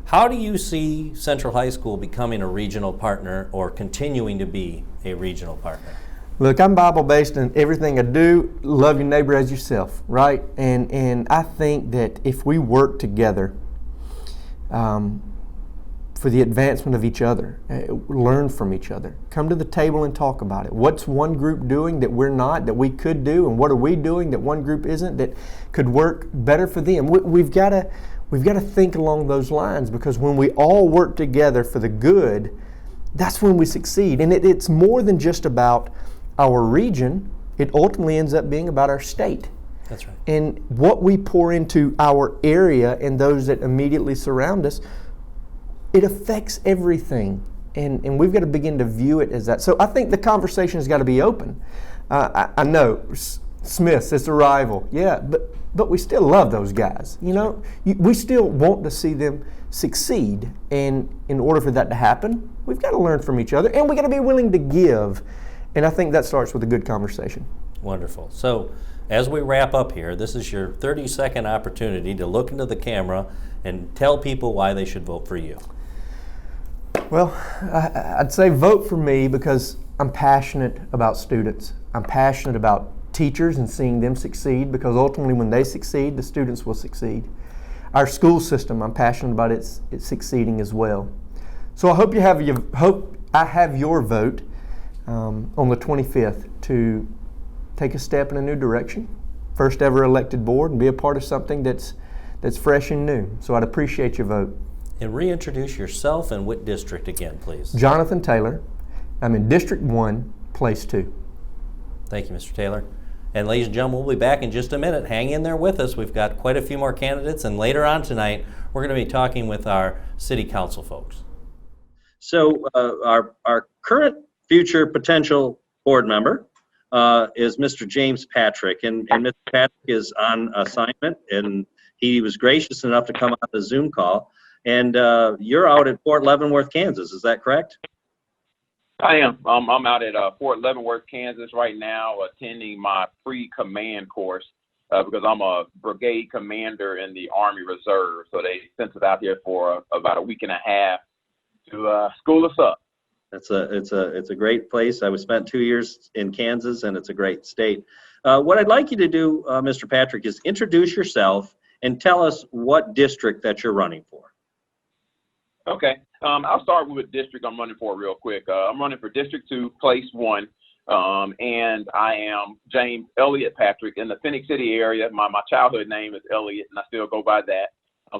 how do you see Central High School becoming a regional partner or continuing to be a regional partner? Look, I'm Bible-based in everything I do. Love your neighbor as yourself, right? And I think that if we work together for the advancement of each other, learn from each other, come to the table and talk about it. What's one group doing that we're not, that we could do, and what are we doing that one group isn't, that could work better for them? We've got to think along those lines, because when we all work together for the good, that's when we succeed. And it's more than just about our region. It ultimately ends up being about our state. That's right. And what we pour into our area and those that immediately surround us, it affects everything. And we've got to begin to view it as that. So I think the conversation has got to be open. I know Smiths, it's a rival. Yeah, but we still love those guys. You know, we still want to see them succeed. And in order for that to happen, we've got to learn from each other, and we got to be willing to give. And I think that starts with a good conversation. Wonderful. So as we wrap up here, this is your 30-second opportunity to look into the camera and tell people why they should vote for you. Well, I'd say vote for me because I'm passionate about students. I'm passionate about teachers and seeing them succeed, because ultimately when they succeed, the students will succeed. Our school system, I'm passionate about it's succeeding as well. So I hope I have your vote on the 25th to take a step in a new direction, first ever elected board, and be a part of something that's fresh and new. So I'd appreciate your vote. And reintroduce yourself and what district again, please. Jonathan Taylor. I'm in District 1, Place 2. Thank you, Mr. Taylor. And ladies and gentlemen, we'll be back in just a minute. Hang in there with us. We've got quite a few more candidates, and later on tonight, we're going to be talking with our city council folks. So our current future potential board member is Mr. James Patrick, and Mr. Patrick is on assignment, and he was gracious enough to come on the Zoom call. And you're out at Fort Leavenworth, Kansas. Is that correct? I am. I'm out at Fort Leavenworth, Kansas right now, attending my pre-command course because I'm a brigade commander in the Army Reserve. So they sent us out here for about a week and a half to school us up. It's a great place. I spent 2 years in Kansas, and it's a great state. What I'd like you to do, Mr. Patrick, is introduce yourself and tell us what district that you're running for. Okay. I'll start with the district I'm running for real quick. I'm running for District 2, Place 1, and I am James Elliott Patrick in the Phenix City area. My childhood name is Elliott, and I still go by that.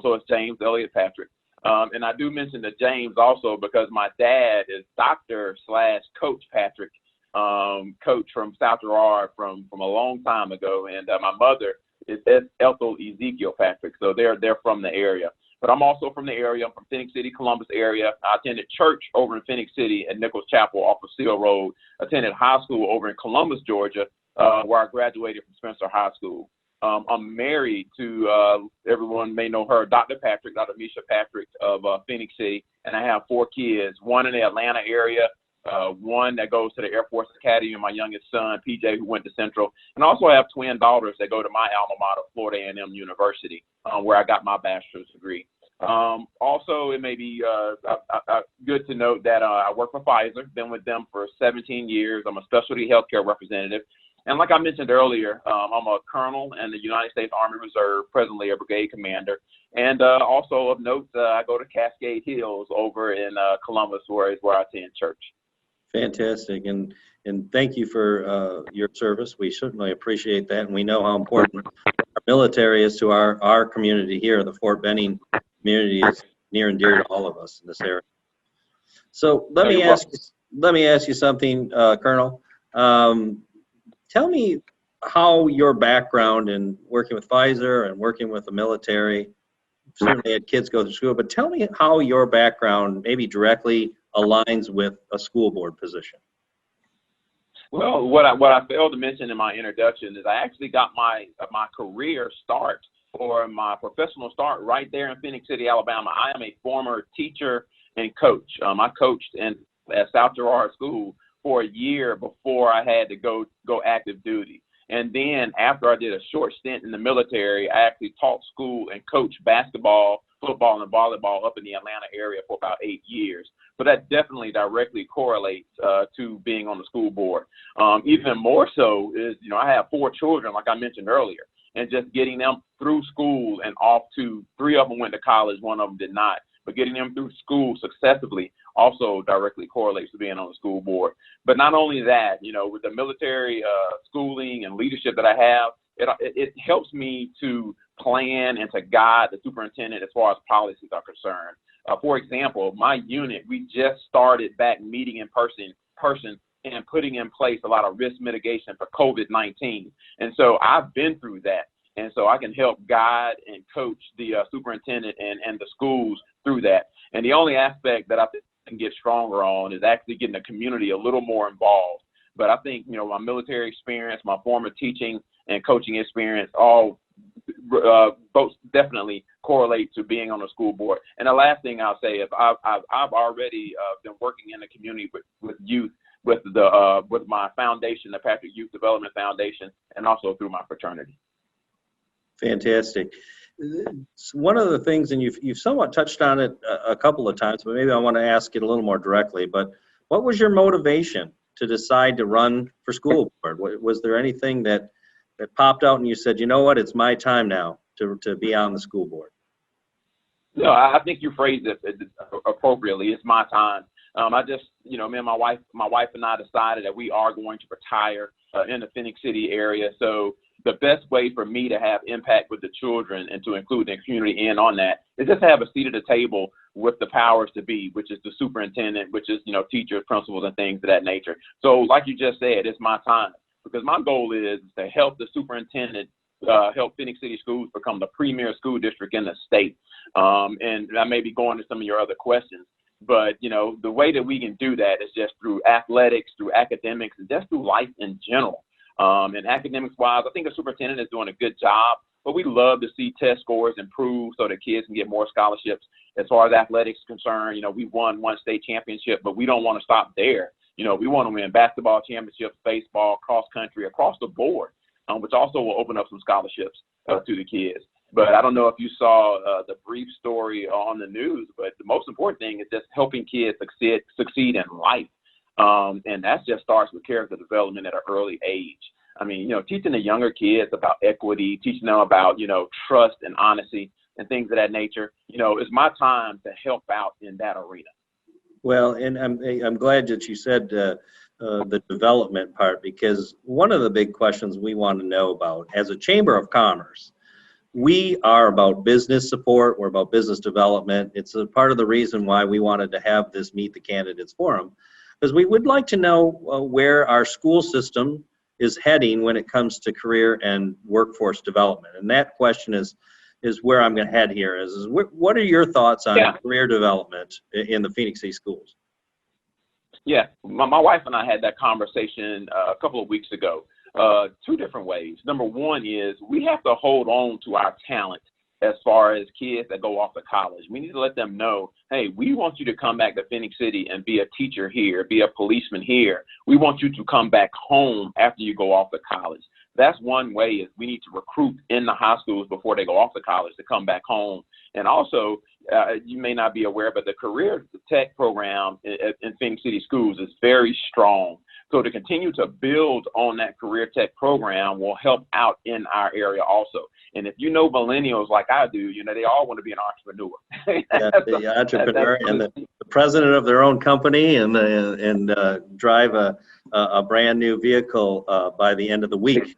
So it's James Elliott Patrick. And I do mention the James also because my dad is Dr./Coach Patrick, coach from South Gerard from a long time ago, and my mother is Ethel Ezekiel Patrick, so they're from the area. But I'm also from the area. I'm from Phenix City, Columbus area. I attended church over in Phenix City at Nichols Chapel off of Seal Road. Attended high school over in Columbus, Georgia, where I graduated from Spencer High School. I'm married to, everyone may know her, Dr. Misha Patrick of Phenix City, and I have 4 kids, one in the Atlanta area, one that goes to the Air Force Academy, and my youngest son, PJ, who went to Central. And also I have twin daughters that go to my alma mater, Florida A&M University, where I got my bachelor's degree. Also, it may be good to note that I work for Pfizer, been with them for 17 years. I'm a specialty healthcare representative. And like I mentioned earlier, I'm a colonel in the United States Army Reserve, presently a brigade commander. And also of note, I go to Cascade Hills over in Columbus, where I attend church. Fantastic, and thank you for your service. We certainly appreciate that, and we know how important our military is to our community here. The Fort Benning community is near and dear to all of us in this area. So let me ask you something, Colonel. Tell me how your background in working with Pfizer and working with the military, certainly had kids go through school, but tell me how your background maybe directly aligns with a school board position. Well, what I failed to mention in my introduction is I actually got my career start or my professional start right there in Phenix City, Alabama. I am a former teacher and coach. I coached at South Gerard School for a year before I had to go active duty. And then after I did a short stint in the military, I actually taught school and coached basketball, football, and volleyball up in the Atlanta area for about 8 years. So that definitely directly correlates to being on the school board. Even more so is, I have 4 children, like I mentioned earlier, and just getting them through school and off to, 3 of them went to college, 1 of them did not. But getting them through school successively also directly correlates to being on the school board. But not only that, with the military schooling and leadership that I have, it helps me to plan and to guide the superintendent as far as policies are concerned. For example, my unit, we just started back meeting in person and putting in place a lot of risk mitigation for COVID-19. And so I've been through that. And so I can help guide and coach the superintendent and the schools through that. And the only aspect that I think I can get stronger on is actually getting the community a little more involved. But I think, my military experience, my former teaching and coaching experience, all both definitely correlate to being on the school board. And the last thing I'll say is I've already been working in the community with youth, with my foundation, the Patrick Youth Development Foundation, and also through my fraternity. Fantastic. One of the things, and you've somewhat touched on it a couple of times, but maybe I want to ask it a little more directly, but what was your motivation to decide to run for school board? Was there anything that popped out and you said, you know what, it's my time now to be on the school board? No, I think you phrased it appropriately. It's my time. I just, me and my wife and I decided that we are going to retire in the Phenix City area. So the best way for me to have impact with the children and to include the community in on that is just have a seat at the table with the powers to be, which is the superintendent, which is, teachers, principals, and things of that nature. So like you just said, it's my time, because my goal is to help the superintendent help Phenix City Schools become the premier school district in the state. And I may be going to some of your other questions, but, the way that we can do that is just through athletics, through academics, and just through life in general. And academics-wise, I think the superintendent is doing a good job, but we love to see test scores improve so that kids can get more scholarships. As far as athletics is concerned, we won 1 state championship, but we don't want to stop there. We want to win basketball championships, baseball, cross country, across the board, which also will open up some scholarships to the kids. But I don't know if you saw the brief story on the news, but the most important thing is just helping kids succeed in life. And that just starts with character development at an early age. I mean, teaching the younger kids about equity, teaching them about, trust and honesty and things of that nature, it's my time to help out in that arena. Well, and I'm glad that you said the development part, because one of the big questions we want to know about as a Chamber of Commerce, we are about business support. We're about business development. It's a part of the reason why we wanted to have this Meet the Candidates Forum, because we would like to know where our school system is heading when it comes to career and workforce development. And that question is where I'm going to head here. Is what are your thoughts on career development in the Phenix City schools? Yeah, my wife and I had that conversation a couple of weeks ago. 2 different ways. Number one is we have to hold on to our talent as far as kids that go off to college. We need to let them know, hey, we want you to come back to Phenix City and be a teacher here, be a policeman here. We want you to come back home after you go off to college. That's one way, is we need to recruit in the high schools before they go off to college to come back home. And also, you may not be aware, but the career tech program in Phenix City schools is very strong. So to continue to build on that career tech program will help out in our area also. And if you know millennials like I do, they all want to be an entrepreneur. The entrepreneur and the president of their own company and drive a brand new vehicle by the end of the week.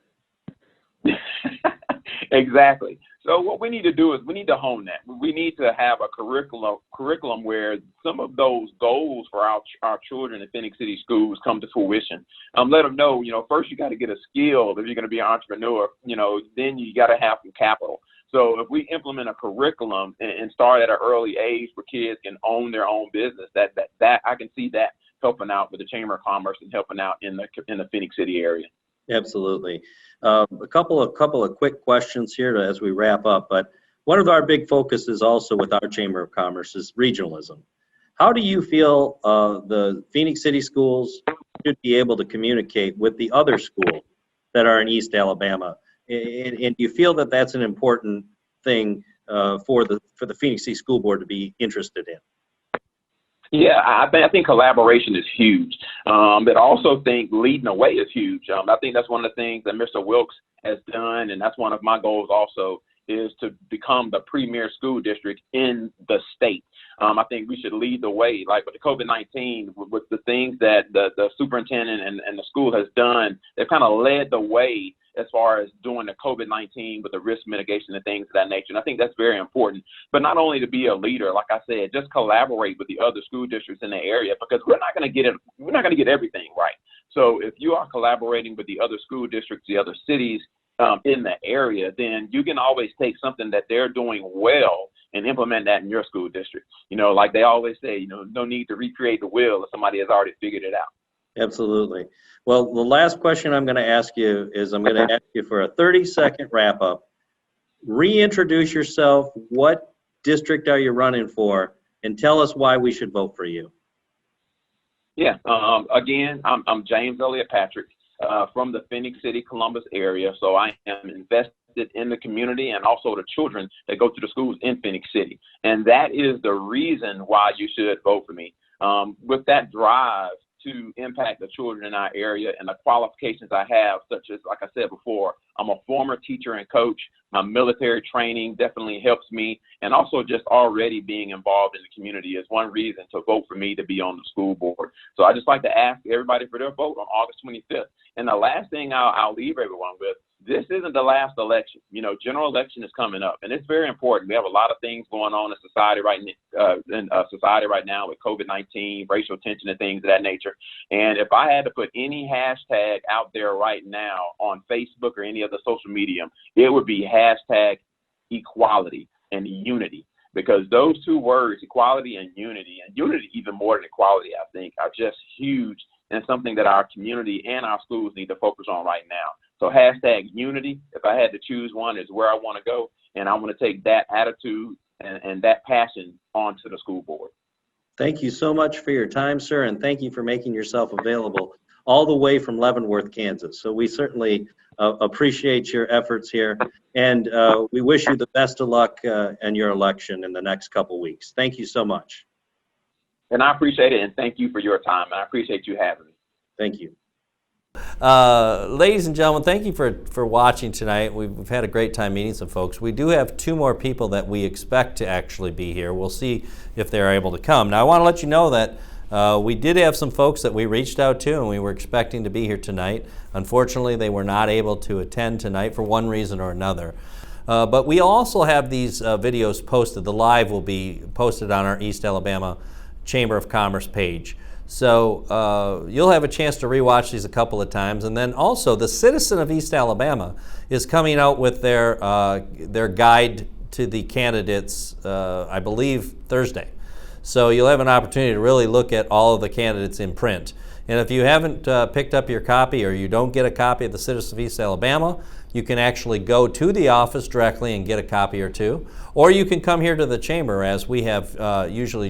Exactly. So what we need to do is we need to hone that. We need to have a curriculum where some of those goals for our children in Phenix City schools come to fruition. Let them know, first you got to get a skill. If you're going to be an entrepreneur, then you got to have some capital. So if we implement a curriculum and start at an early age where kids can own their own business, that I can see that helping out with the Chamber of Commerce and helping out in the Phenix City area. Absolutely. A couple of quick questions here as we wrap up, but one of our big focuses also with our Chamber of Commerce is regionalism. How do you feel the Phenix City schools should be able to communicate with the other schools that are in East Alabama? And do you feel that that's an important thing for the Phenix City School Board to be interested in? Yeah, I think collaboration is huge. But I also think leading the way is huge. I think that's one of the things that Mr. Wilkes has done, and that's one of my goals also, is to become the premier school district in the state. I think we should lead the way, like with the COVID-19, with the things that the superintendent and the school has done. They've kind of led the way as far as doing the COVID-19 with the risk mitigation and things of that nature. And I think that's very important. But not only to be a leader, like I said, just collaborate with the other school districts in the area, because we're not going to get it. We're not going to get everything right. So if you are collaborating with the other school districts, the other cities in the area, then you can always take something that they're doing well and implement that in your school district. You know, like they always say, you know, no need to recreate the wheel if somebody has already figured it out. Absolutely. Well, the last question I'm going to ask you is I'm going to ask you for a 30-second wrap-up. Reintroduce yourself. What district are you running for? And tell us why we should vote for you. Yeah. Again, I'm James Elliott Patrick from the Phenix City, Columbus area. So I am invested in the community and also the children that go to the schools in Phenix City. And that is the reason why you should vote for me. With that drive to impact the children in our area and the qualifications I have, such as, like I said before, I'm a former teacher and coach. My military training definitely helps me. And also just already being involved in the community is one reason to vote for me to be on the school board. So I just like to ask everybody for their vote on August 25th. And the last thing I'll leave everyone with, this isn't the last election. You know, general election is coming up, and it's very important. We have a lot of things going on in society right now with COVID-19, racial tension, and things of that nature. And if I had to put any hashtag out there right now on Facebook or any other social medium, it would be hashtag equality and unity, because those two words, equality and unity even more than equality, I think, are just huge and something that our community and our schools need to focus on right now. So hashtag unity, if I had to choose one, is where I want to go. And I want to take that attitude and that passion onto the school board. Thank you so much for your time, sir, and thank you for making yourself available all the way from Leavenworth, Kansas. So we certainly appreciate your efforts here, and we wish you the best of luck in your election in the next couple weeks. Thank you so much. And I appreciate it, and thank you for your time, and I appreciate you having me. Thank you. Ladies and gentlemen, thank you for watching tonight. We've had a great time meeting some folks. We do have 2 more people that we expect to actually be here. We'll see if they're able to come. Now, I want to let you know that we did have some folks that we reached out to and we were expecting to be here tonight. Unfortunately, they were not able to attend tonight for one reason or another. But we also have these videos posted. The live will be posted on our East Alabama Chamber of Commerce page. So you'll have a chance to rewatch these a couple of times. And then also the Citizen of East Alabama is coming out with their guide to the candidates, I believe, Thursday. So you'll have an opportunity to really look at all of the candidates in print. And if you haven't picked up your copy or you don't get a copy of the Citizen of East Alabama, you can actually go to the office directly and get a copy or 2. Or you can come here to the chamber, as we have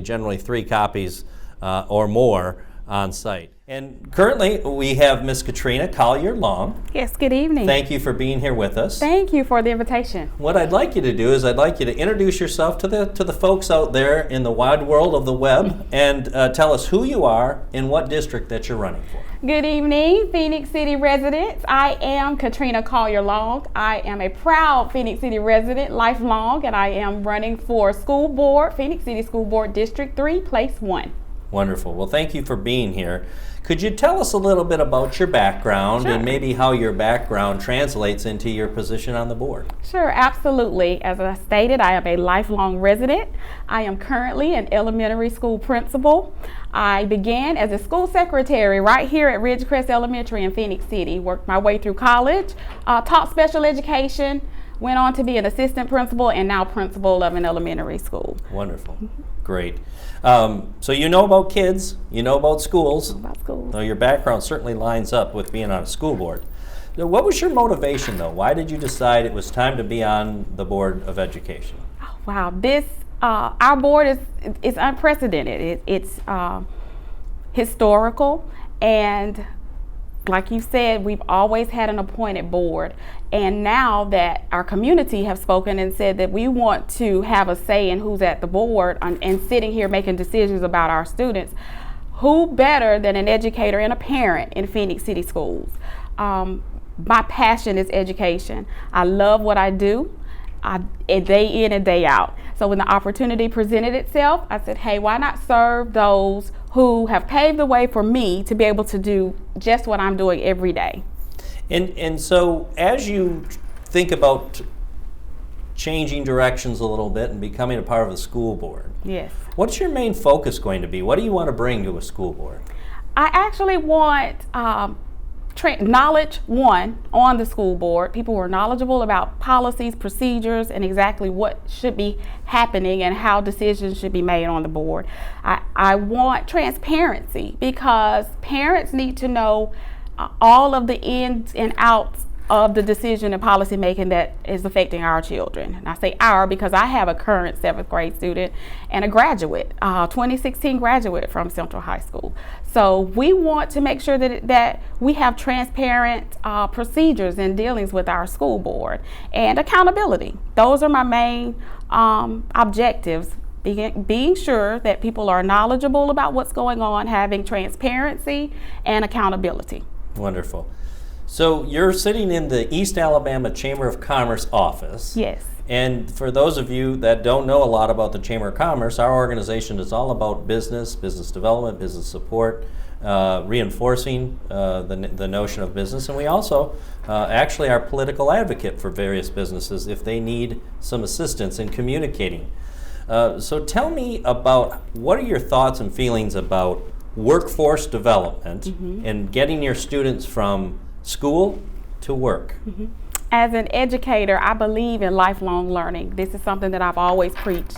generally 3 copies or more on site. And currently we have Miss Katrina Collier-Long. Yes, good evening. Thank you for being here with us. Thank you for the invitation. What I'd like you to do is I'd like you to introduce yourself to the folks out there in the wide world of the web and tell us who you are and what district that you're running for. Good evening, Phenix City residents. I am Katrina Collier-Long. I am a proud Phenix City resident, lifelong, and I am running for school board, Phenix City School Board District 3, Place 1. Wonderful. Well, thank you for being here. Could you tell us a little bit about your background and maybe how your background translates into your position on the board? Sure, absolutely. As I stated, I am a lifelong resident. I am currently an elementary school principal. I began as a school secretary right here at Ridgecrest Elementary in Phenix City. Worked my way through college, taught special education, went on to be an assistant principal and now principal of an elementary school. Wonderful. Great. So you know about kids, you know about schools. About schools. So your background certainly lines up with being on a school board. Now, what was your motivation, though? Why did you decide it was time to be on the Board of Education? Oh, wow, this our board is unprecedented. It's historical, And like you said, we've always had an appointed board. And now that our community have spoken and said that we want to have a say in who's at the board and sitting here making decisions about our students, who better than an educator and a parent in Phenix City Schools? My passion is education. I love what I do, day in and day out. So when the opportunity presented itself, I said, hey, why not serve those who have paved the way for me to be able to do just what I'm doing every day? And so as you think about changing directions a little bit and becoming a part of the school board, yes, what's your main focus going to be? What do you want to bring to a school board? I actually want knowledge, on the school board, people who are knowledgeable about policies, procedures, and exactly what should be happening and how decisions should be made on the board. I want transparency, because parents need to know all of the ins and outs of the decision and policy making that is affecting our children. And I say our because I have a current 7th grade student and a graduate, 2016 graduate from Central High School. So we want to make sure that we have transparent procedures and dealings with our school board, and accountability. Those are my main objectives. Being sure that people are knowledgeable about what's going on, having transparency and accountability. Wonderful. So you're sitting in the East Alabama Chamber of Commerce office. Yes. And for those of you that don't know a lot about the Chamber of Commerce, our organization is all about business development, business support, reinforcing the notion of business. And we also actually are political advocate for various businesses if they need some assistance in communicating. So tell me about, what are your thoughts and feelings about workforce development and getting your students from school to work? As an educator, I believe in lifelong learning. This is something that I've always preached.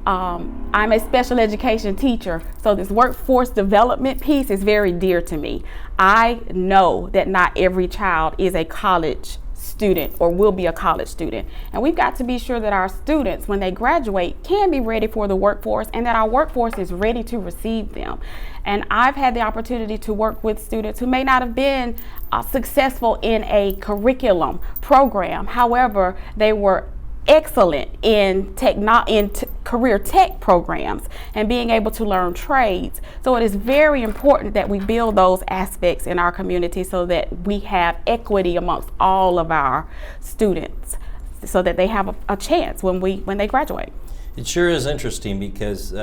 I'm a special education teacher, so this workforce development piece is very dear to me. I know that not every child is a college student or will be a college student, and we've got to be sure that our students, when they graduate, can be ready for the workforce, and that our workforce is ready to receive them. And I've had the opportunity to work with students who may not have been successful in a curriculum program. However, they were excellent in career tech programs and being able to learn trades. So it is very important that we build those aspects in our community so that we have equity amongst all of our students, so that they have a chance when they graduate. It sure is interesting, because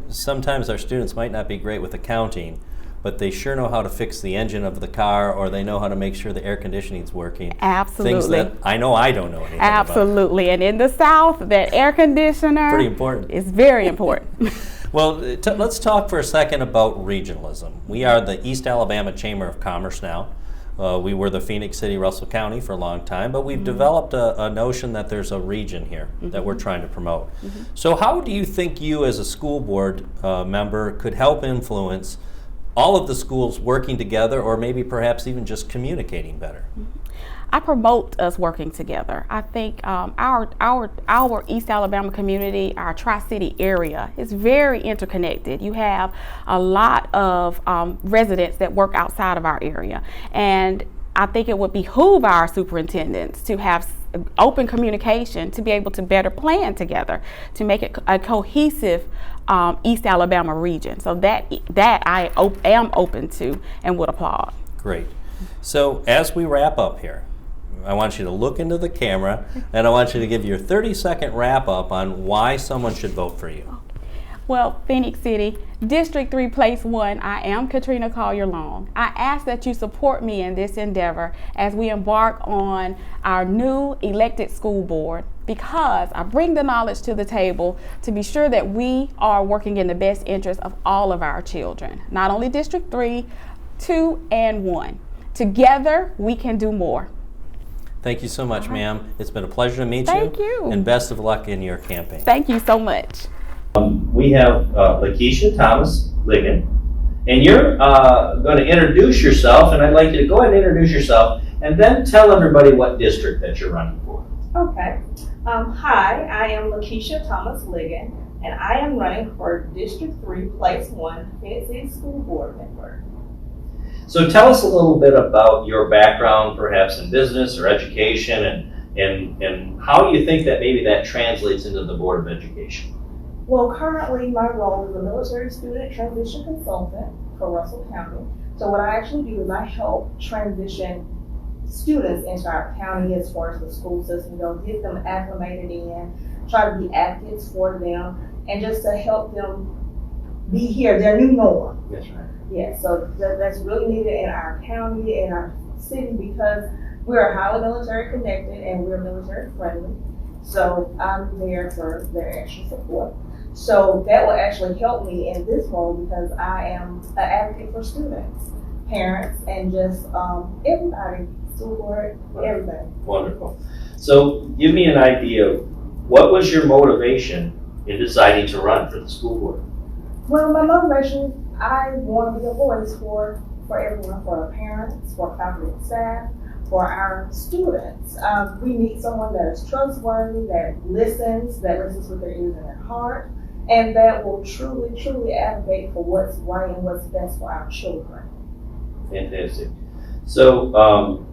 sometimes our students might not be great with accounting, but they sure know how to fix the engine of the car, or they know how to make sure the air conditioning is working. Absolutely. Things that I know I don't know anything Absolutely. about. And in the South, that air conditioner pretty important. is very important. Well, let's talk for a second about regionalism. We are the East Alabama Chamber of Commerce now. We were the Phenix City, Russell County for a long time, but we've developed a notion that there's a region here that we're trying to promote. So how do you think you as a school board member could help influence all of the schools working together, or maybe perhaps even just communicating better? I promote us working together. I think our East Alabama community, our Tri-City area, is very interconnected. You have a lot of residents that work outside of our area, and I think it would behoove our superintendents to have open communication to be able to better plan together to make it a cohesive East Alabama region. So that I am open to and would applaud. Great. So as we wrap up here, I want you to look into the camera, and I want you to give your 30-second wrap up on why someone should vote for you. Well, Phenix City, District 3, Place 1, I am Katrina Collier-Long. I ask that you support me in this endeavor as we embark on our new elected school board, because I bring the knowledge to the table to be sure that we are working in the best interest of all of our children, not only District 3, 2, and 1. Together, we can do more. Thank you so much, ma'am. It's been a pleasure to meet you. Thank you. And best of luck in your campaign. Thank you so much. We have Lakeisha Thomas Ligon, and you're going to introduce yourself, and I'd like you to go ahead and introduce yourself, and then tell everybody what district that you're running for. Okay. Hi, I am Lakeisha Thomas Ligon, and I am running for District 3, Place 1, Phenix City School Board member. So tell us a little bit about your background, perhaps in business or education, and how you think that maybe that translates into the Board of Education. Well, currently my role is a military student transition consultant for Russell County. So what I actually do is I help transition students into our county as far as the school system goes, get them acclimated in, try to be advocates for them, and just to help them be here, their new norm. That's right. Yeah, so that's really needed in our county, in our city, because we're highly military connected and we're military friendly. So I'm there for their extra support. So that will actually help me in this role because I am an advocate for students, parents, and just everybody, school board, everything. Wonderful. So give me an idea, what was your motivation in deciding to run for the school board? Well, my motivation, I want to be a voice for everyone, for our parents, for faculty and staff, for our students. We need someone that is trustworthy, that listens with their ears and their heart, and that will truly, truly advocate for what's right and what's best for our children. Fantastic. So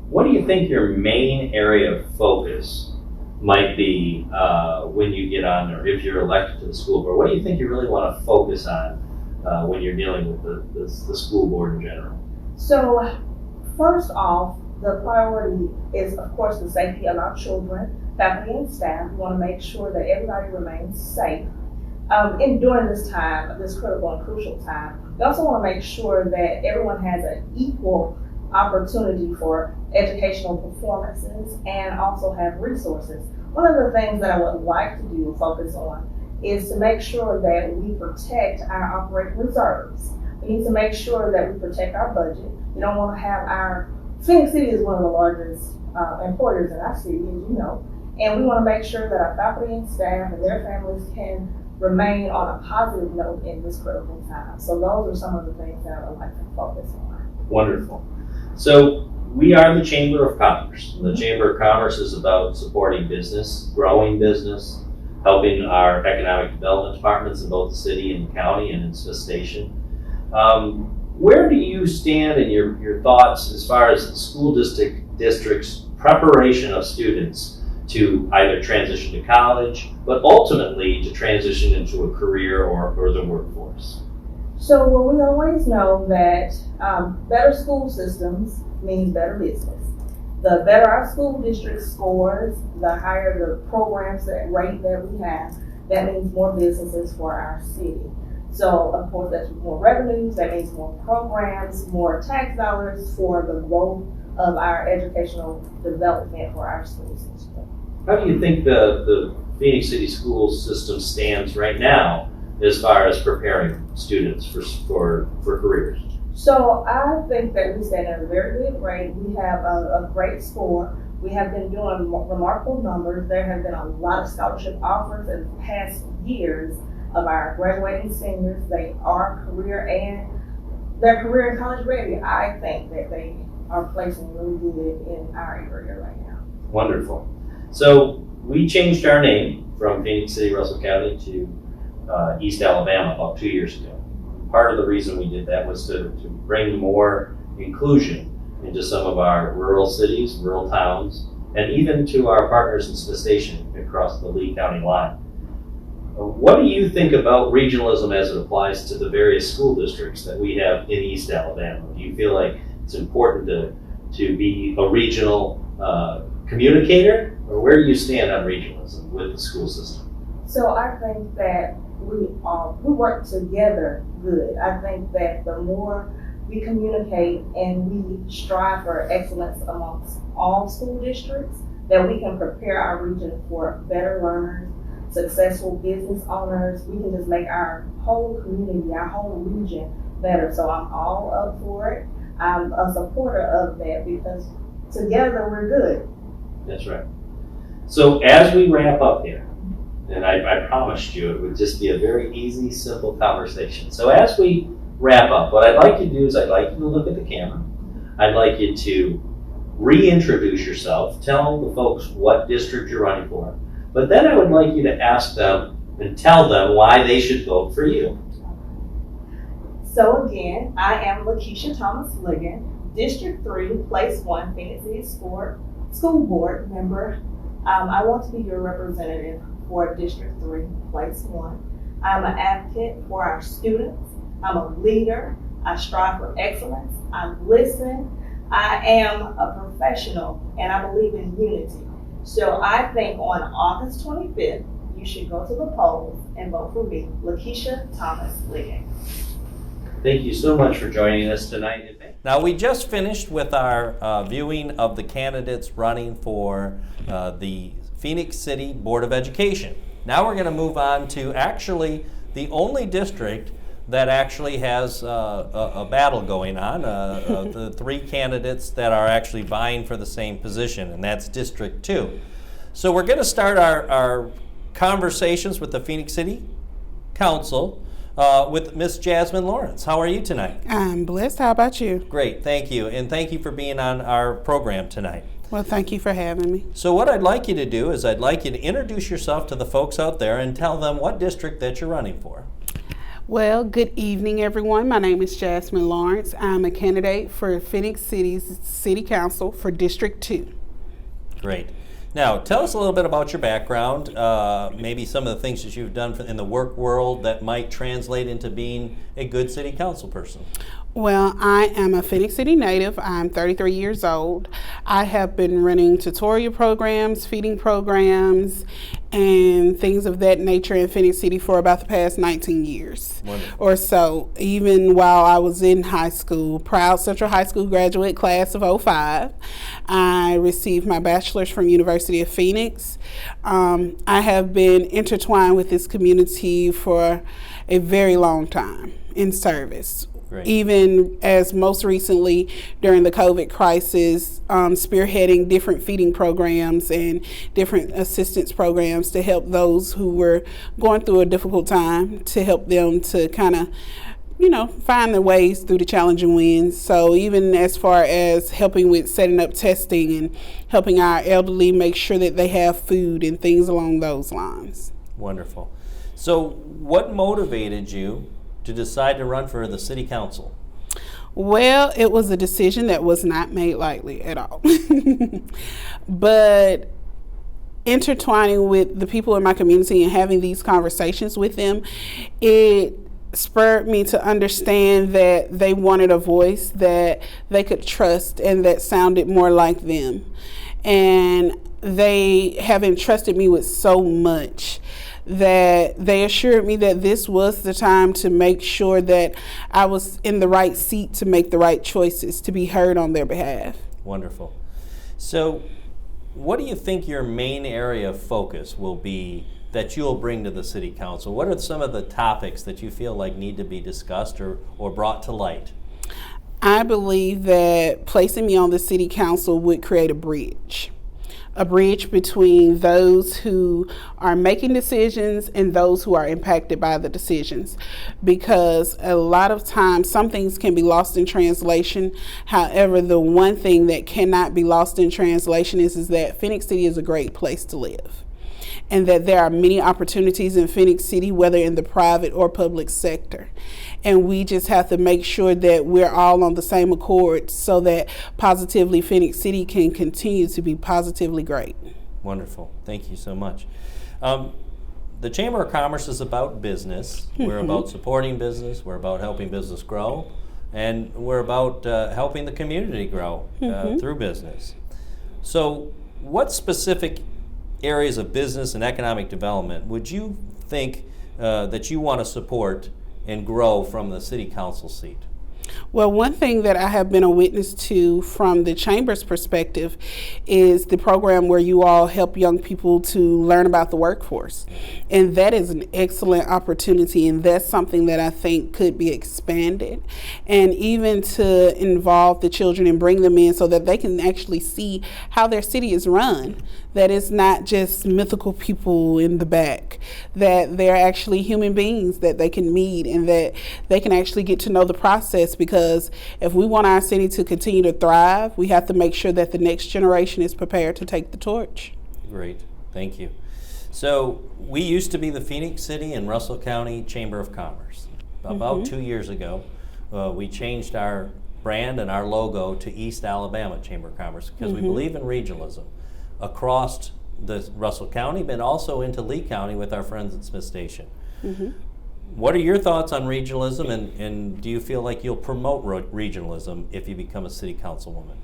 what do you think your main area of focus might be when you get on, or if you're elected to the school board? What do you think you really want to focus on when you're dealing with the school board in general? So first off, the priority is, of course, the safety of our children, faculty and staff. We want to make sure that everybody remains safe. During this time, this critical and crucial time, we also want to make sure that everyone has an equal opportunity for educational performances and also have resources. One of the things that I would like to do focus on is to make sure that we protect our operating reserves. We need to make sure that we protect our budget. We don't want to have Phenix City is one of the largest employers in our city, as you know, and we want to make sure that our faculty and staff and their families can remain on a positive note in this critical time. So those are some of the things that I would like to focus on. Wonderful. So we are the Chamber of Commerce. The Chamber of Commerce is about supporting business, growing business, helping our economic development departments in both the city and the county and in Smith Station. Where do you stand in your thoughts as far as the school district's preparation of students to either transition to college, but ultimately to transition into a career or the workforce? So well, we always know that better school systems means better business. The better our school district scores, the higher the programs that rate that we have, that means more businesses for our city. So of course that's more revenues, that means more programs, more tax dollars for the growth of our educational development for our school system. How do you think the Phenix City school system stands right now as far as preparing students for careers? So I think that we stand at a very good rate. We have a great score. We have been doing remarkable numbers. There have been a lot of scholarship offers in the past years of our graduating seniors. They are career and college ready. I think that they are placing really good in our area right now. Wonderful. So we changed our name from Phenix City, Russell County to East Alabama about 2 years ago. Part of the reason we did that was to bring more inclusion into some of our rural cities, rural towns, and even to our partners in Smith Station across the Lee County line. What do you think about regionalism as it applies to the various school districts that we have in East Alabama? Do you feel like it's important to be a regional communicator, or where do you stand on regionalism with the school system? So I think that we work together good. I think that the more we communicate and we strive for excellence amongst all school districts, that we can prepare our region for better learners, successful business owners. We can just make our whole community, our whole region better. So I'm all up for it. I'm a supporter of that because together we're good. That's right. So as we wrap up here, and I promised you it would just be a very easy, simple conversation. So as we wrap up, what I'd like you to do is I'd like you to look at the camera. I'd like you to reintroduce yourself, tell the folks what district you're running for, but then I would like you to ask them and tell them why they should vote for you. So again, I am Lakeisha Thomas Ligon, District 3, Place 1, Phoenix City School Board member. I want to be your representative for District 3, Place 1. I'm an advocate for our students. I'm a leader. I strive for excellence. I listen. I am a professional, and I believe in unity. So I think on August 25th, you should go to the polls and vote for me, Lakeisha Thomas Ligon. Thank you so much for joining us tonight. Now, we just finished with our viewing of the candidates running for the Phoenix City Board of Education. Now we're going to move on to actually the only district that actually has a battle going on, the three candidates that are actually vying for the same position, and that's District 2. So we're going to start our conversations with the Phoenix City Council with Miss Jasmine Lawrence. How are you tonight? I'm blessed. How about you? Great, thank you. And thank you for being on our program tonight. Well, thank you for having me. So what I'd like you to do is I'd like you to introduce yourself to the folks out there and tell them what district that you're running for. Well, good evening, everyone. My name is Jasmine Lawrence. I'm a candidate for Phoenix City's City Council for District 2. Great. Now, tell us a little bit about your background, maybe some of the things that you've done in the work world that might translate into being a good city council person. Well, I am a Phoenix City native. I'm 33 years old. I have been running tutorial programs, feeding programs, and things of that nature in Phoenix City for about the past 19 years or so. Even while I was in high school, proud Central High School graduate class of 05. I received my bachelor's from University of Phoenix. I have been intertwined with this community for a very long time in service. Great. Even as most recently during the COVID crisis, spearheading different feeding programs and different assistance programs to help those who were going through a difficult time, to help them to kind of, find their ways through the challenging winds. So even as far as helping with setting up testing and helping our elderly make sure that they have food and things along those lines. Wonderful. So what motivated you to decide to run for the city council? Well, it was a decision that was not made lightly at all. But intertwining with the people in my community and having these conversations with them, it spurred me to understand that they wanted a voice that they could trust and that sounded more like them. And they have entrusted me with so much that they assured me that this was the time to make sure that I was in the right seat to make the right choices, to be heard on their behalf. Wonderful. So what do you think your main area of focus will be that you'll bring to the city council? What are some of the topics that you feel like need to be discussed or brought to light? I believe that placing me on the city council would create a bridge between those who are making decisions and those who are impacted by the decisions. Because a lot of times some things can be lost in translation. However, the one thing that cannot be lost in translation is that Phoenix City is a great place to live, and that there are many opportunities in Phoenix City, whether in the private or public sector. And we just have to make sure that we're all on the same accord so that positively Phoenix City can continue to be positively great. Wonderful. Thank you so much. The Chamber of Commerce is about business. We're about supporting business. We're about helping business grow. And we're about helping the community grow through business. So what specific areas of business and economic development would you think that you want to support and grow from the city council seat? Well, one thing that I have been a witness to from the Chamber's perspective is the program where you all help young people to learn about the workforce. And that is an excellent opportunity, and that's something that I think could be expanded, and even to involve the children and bring them in so that they can actually see how their city is run, that it's not just mythical people in the back, that they're actually human beings that they can meet and that they can actually get to know the process. Because if we want our city to continue to thrive, we have to make sure that the next generation is prepared to take the torch. Great, thank you. So we used to be the Phoenix City and Russell County Chamber of Commerce. About 2 years ago, we changed our brand and our logo to East Alabama Chamber of Commerce because we believe in regionalism across the Russell County, but also into Lee County with our friends at Smith Station. What are your thoughts on regionalism, and do you feel like you'll promote regionalism if you become a city councilwoman?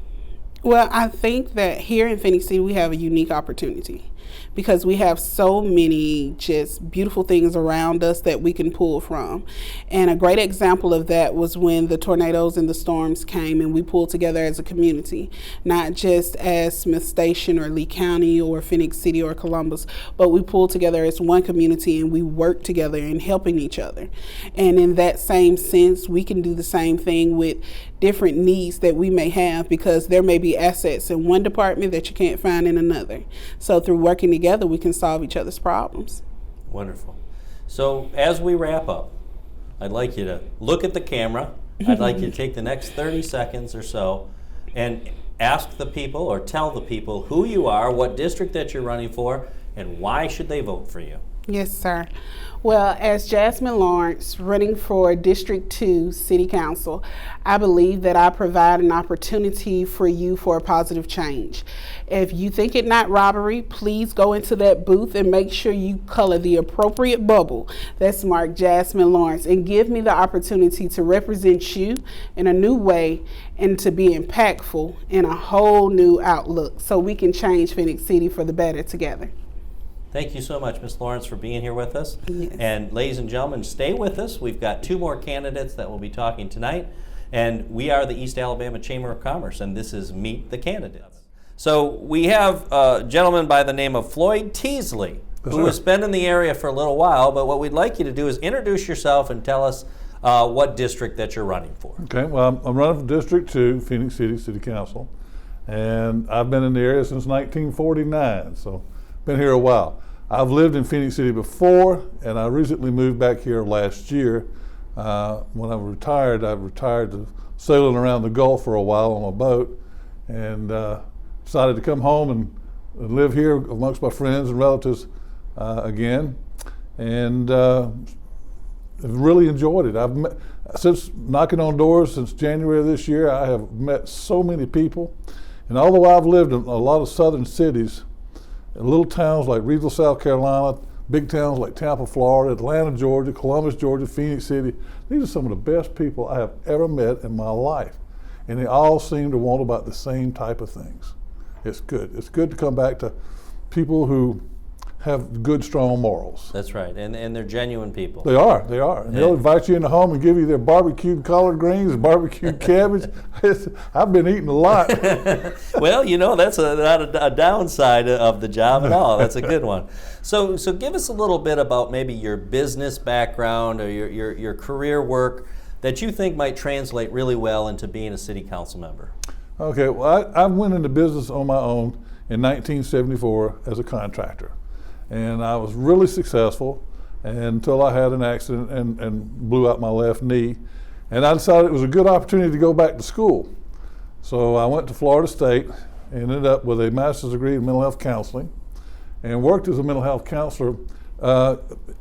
Well, I think that here in Phenix City we have a unique opportunity because we have so many just beautiful things around us that we can pull from. And a great example of that was when the tornadoes and the storms came and we pulled together as a community, not just as Smith Station or Lee County or Phenix City or Columbus, but we pulled together as one community and we worked together in helping each other. And in that same sense, we can do the same thing with different needs that we may have because there may be assets in one department that you can't find in another. So through working together, we can solve each other's problems. Wonderful. So as we wrap up, I'd like you to look at the camera. I'd like you to take the next 30 seconds or so and ask the people or tell the people who you are, what district that you're running for, and why should they vote for you. Yes, sir. Well, as Jasmine Lawrence, running for District 2 City Council, I believe that I provide an opportunity for you for a positive change. If you think it not robbery, please go into that booth and make sure you color the appropriate bubble that's marked Jasmine Lawrence and give me the opportunity to represent you in a new way and to be impactful in a whole new outlook so we can change Phenix City for the better together. Thank you so much, Ms. Lawrence, for being here with us. Yes. And ladies and gentlemen, stay with us. We've got 2 more candidates that will be talking tonight. And we are the East Alabama Chamber of Commerce, and this is Meet the Candidates. So we have a gentleman by the name of Floyd Teasley, who has been in the area for a little while, but what we'd like you to do is introduce yourself and tell us what district that you're running for. Okay, well, I'm running for District 2, Phenix City City Council, and I've been in the area since 1949, so been here a while. I've lived in Phenix City before, and I recently moved back here last year. When I retired to sailing around the Gulf for a while on a boat, and decided to come home and live here amongst my friends and relatives again, and really enjoyed it. I've met, since knocking on doors since January of this year, I have met so many people, and although I've lived in a lot of southern cities, in little towns like Reedsville, South Carolina, big towns like Tampa, Florida, Atlanta, Georgia, Columbus, Georgia, Phenix City. These are some of the best people I have ever met in my life. And they all seem to want about the same type of things. It's good. It's good to come back to people who have good, strong morals. That's right, and they're genuine people. They are. And they'll invite you in the home and give you their barbecued collard greens and barbecued cabbage. I've been eating a lot. Well, you know, that's not a downside of the job at all. That's a good one. So give us a little bit about maybe your business background or your career work that you think might translate really well into being a city council member. Okay, well, I went into business on my own in 1974 as a contractor. And I was really successful until I had an accident and blew out my left knee. And I decided it was a good opportunity to go back to school. So I went to Florida State and ended up with a master's degree in mental health counseling and worked as a mental health counselor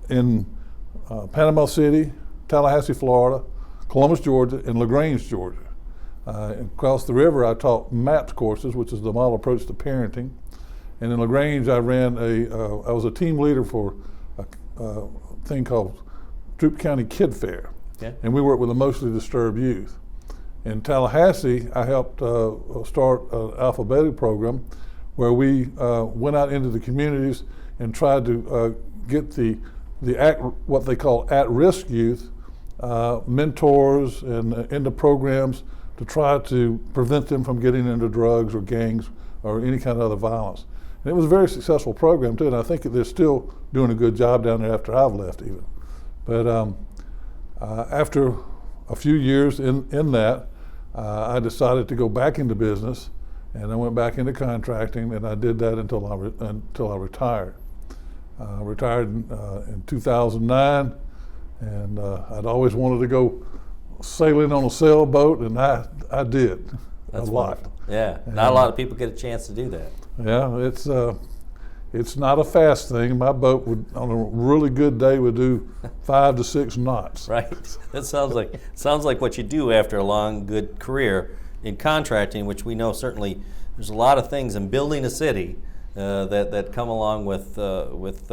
in Panama City, Tallahassee, Florida, Columbus, Georgia, and LaGrange, Georgia. Across the river, I taught MAPS courses, which is the model approach to parenting. And in LaGrange, I was a team leader for a thing called Troup County Kid Fair. Okay. And we worked with emotionally disturbed youth. In Tallahassee, I helped start an Alpha Beta program where we went out into the communities and tried to get what they call at-risk youth, mentors and into programs to try to prevent them from getting into drugs or gangs or any kind of other violence. And it was a very successful program too, and I think that they're still doing a good job down there after I've left even. But after a few years in that, I decided to go back into business, and I went back into contracting, and I did that until I retired. I retired in 2009, and I'd always wanted to go sailing on a sailboat, and I did. That's a lot. Wonderful. Yeah, not a lot of people get a chance to do that. Yeah, it's it's not a fast thing. My boat would, on a really good day, would do 5 to 6 knots. Right. That sounds like what you do after a long, good career in contracting, which we know certainly there's a lot of things in building a city that come along with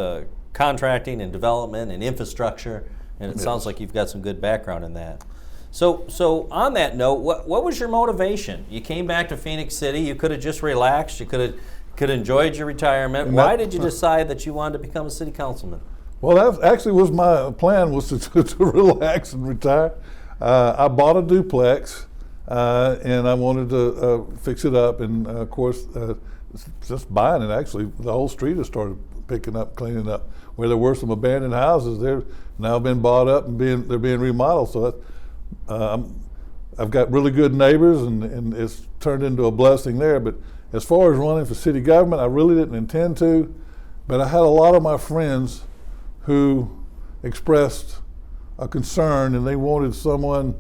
contracting and development and infrastructure, and it sounds like you've got some good background in that. So on that note, what was your motivation? You came back to Phenix City. You could have just relaxed. You could have enjoyed your retirement. Why did you decide that you wanted to become a city councilman? Well, that actually was my plan, was to relax and retire. I bought a duplex, and I wanted to fix it up. And of course, just buying it, actually, the whole street has started picking up, cleaning up. Where there were some abandoned houses, they're now been bought up and they're being remodeled. So I've got really good neighbors, and it's turned into a blessing there. But as far as running for city government, I really didn't intend to, but I had a lot of my friends who expressed a concern, and they wanted someone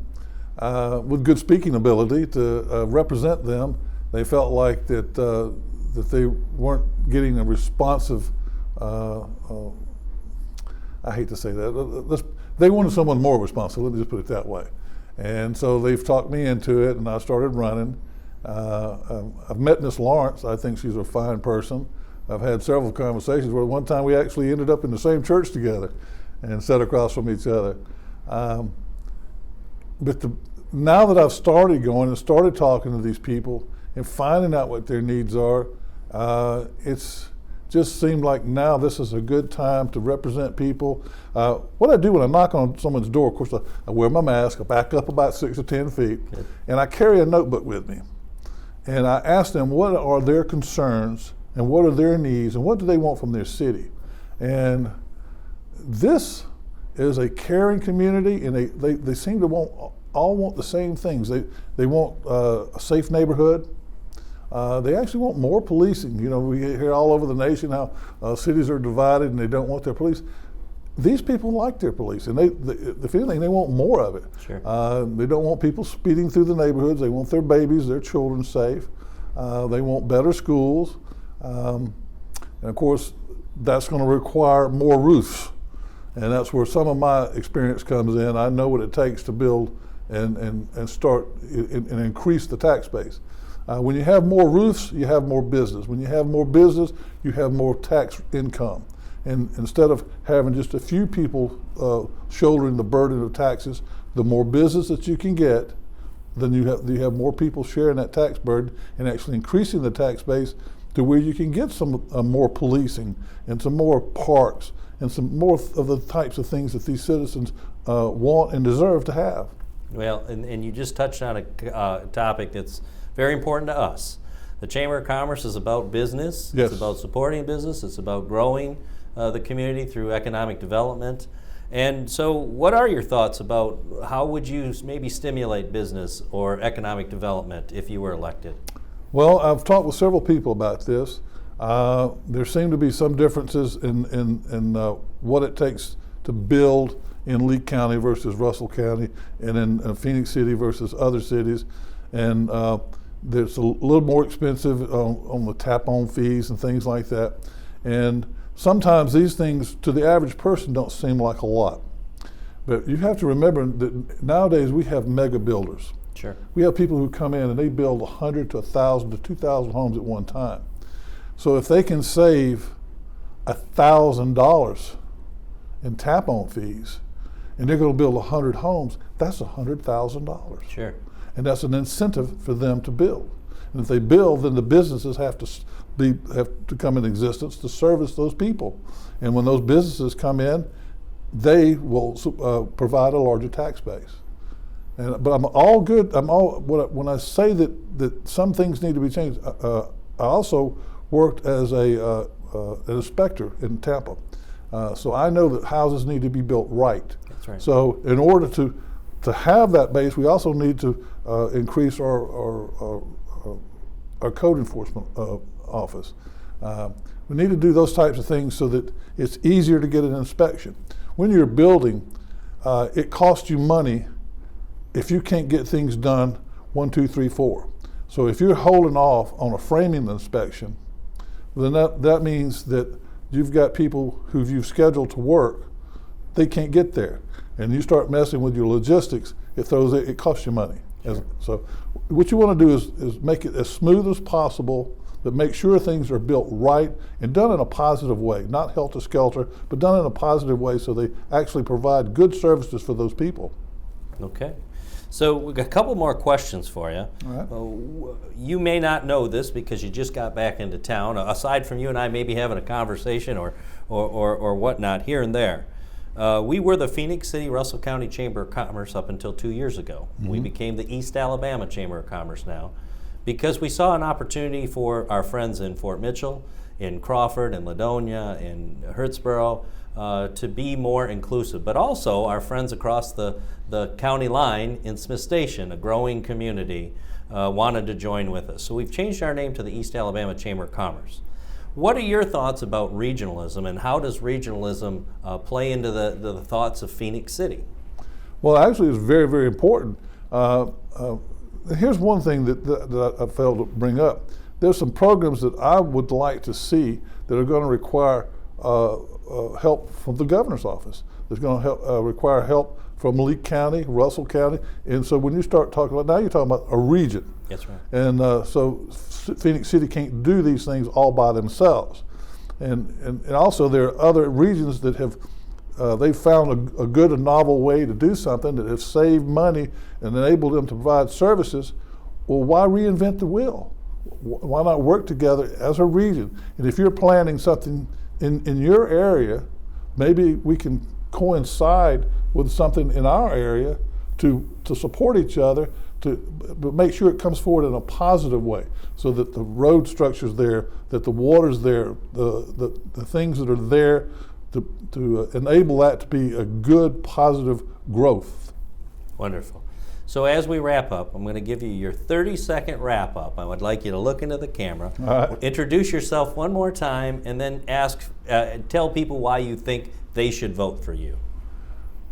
with good speaking ability to represent them. They felt like that they weren't getting a responsive, I hate to say that, they wanted someone more responsive, let me just put it that way. And so they've talked me into it, and I started running. I've met Miss Lawrence. I think she's a fine person. I've had several conversations where one time we actually ended up in the same church together and sat across from each other. But now that I've started going and started talking to these people and finding out what their needs are, it's just seemed like now this is a good time to represent people. What I do when I knock on someone's door, of course, I wear my mask, I back up about 6 or 10 feet, and I carry a notebook with me. And I ask them what are their concerns and what are their needs and what do they want from their city. And this is a caring community, and they seem to all want the same things. They want a safe neighborhood. They actually want more policing. You know, we hear all over the nation how cities are divided and they don't want their police. These people like their police, and if anything, they want more of it. Sure. They don't want people speeding through the neighborhoods. They want their babies, their children safe. They want better schools. And of course, that's going to require more roofs. And that's where some of my experience comes in. I know what it takes to build and start and increase the tax base. When you have more roofs, you have more business. When you have more business, you have more tax income. And instead of having just a few people shouldering the burden of taxes, the more business that you can get, then you have more people sharing that tax burden and actually increasing the tax base to where you can get some more policing and some more parks and some more of the types of things that these citizens want and deserve to have. Well, and you just touched on a topic that's very important to us. The Chamber of Commerce is about business. Yes. It's about supporting business. It's about growing the community through economic development. And so what are your thoughts about how would you maybe stimulate business or economic development if you were elected? Well, I've talked with several people about this. There seem to be some differences in what it takes to build in Lee County versus Russell County, and in Phenix City versus other cities. And there's a little more expensive on the tap-on fees and things like that. And sometimes these things to the average person don't seem like a lot. But you have to remember that nowadays we have mega builders. Sure. We have people who come in and they build 100 to 1,000 to 2,000 homes at one time. So if they can save $1,000 in tap-on fees, and they're going to build 100 homes, that's $100,000. Sure. And that's an incentive for them to build. And if they build, then the businesses have to come in existence to service those people. And when those businesses come in, they will provide a larger tax base. But I'm all good. When I say that some things need to be changed, I also worked as an inspector in Tampa. So I know that houses need to be built right. That's right. So in order to have that base, we also need to increase our code enforcement office. We need to do those types of things so that it's easier to get an inspection. When you're building, it costs you money if you can't get things done 1, 2, 3, 4. So if you're holding off on a framing inspection then that means that you've got people who you've scheduled to work, they can't get there. And you start messing with your logistics, it costs you money. So what you want to do is make it as smooth as possible, but make sure things are built right and done in a positive way, not helter-skelter, but done in a positive way so they actually provide good services for those people. Okay. So we've got a couple more questions for you. All right. You may not know this because you just got back into town, aside from you and I maybe having a conversation or whatnot here and there. We were the Phenix City Russell County Chamber of Commerce up until 2 years ago. Mm-hmm. We became the East Alabama Chamber of Commerce now because we saw an opportunity for our friends in Fort Mitchell, in Crawford, in Ladonia, in Hurtsboro to be more inclusive, but also our friends across the county line in Smith Station, a growing community, wanted to join with us. So we've changed our name to the East Alabama Chamber of Commerce. What are your thoughts about regionalism, and how does regionalism play into the thoughts of Phenix City? Well, actually, it's very, very important. Here's one thing that I failed to bring up. There's some programs that I would like to see that are going to require help from the governor's office. There's going to require help from Lee County, Russell County, and so when you start talking about, now you're talking about a region. That's right. And so Phenix City can't do these things all by themselves. And also there are other regions that have, they've found a good and novel way to do something that have saved money and enabled them to provide services. Well, why reinvent the wheel? Why not work together as a region? And if you're planning something in your area, maybe we can coincide with something in our area to support each other, but make sure it comes forward in a positive way, so that the road structure's there, that the water's there, the things that are there to enable that to be a good, positive growth. Wonderful. So as we wrap up, I'm going to give you your 30-second wrap up. I would like you to look into the camera, introduce yourself one more time, and then tell people why you think they should vote for you.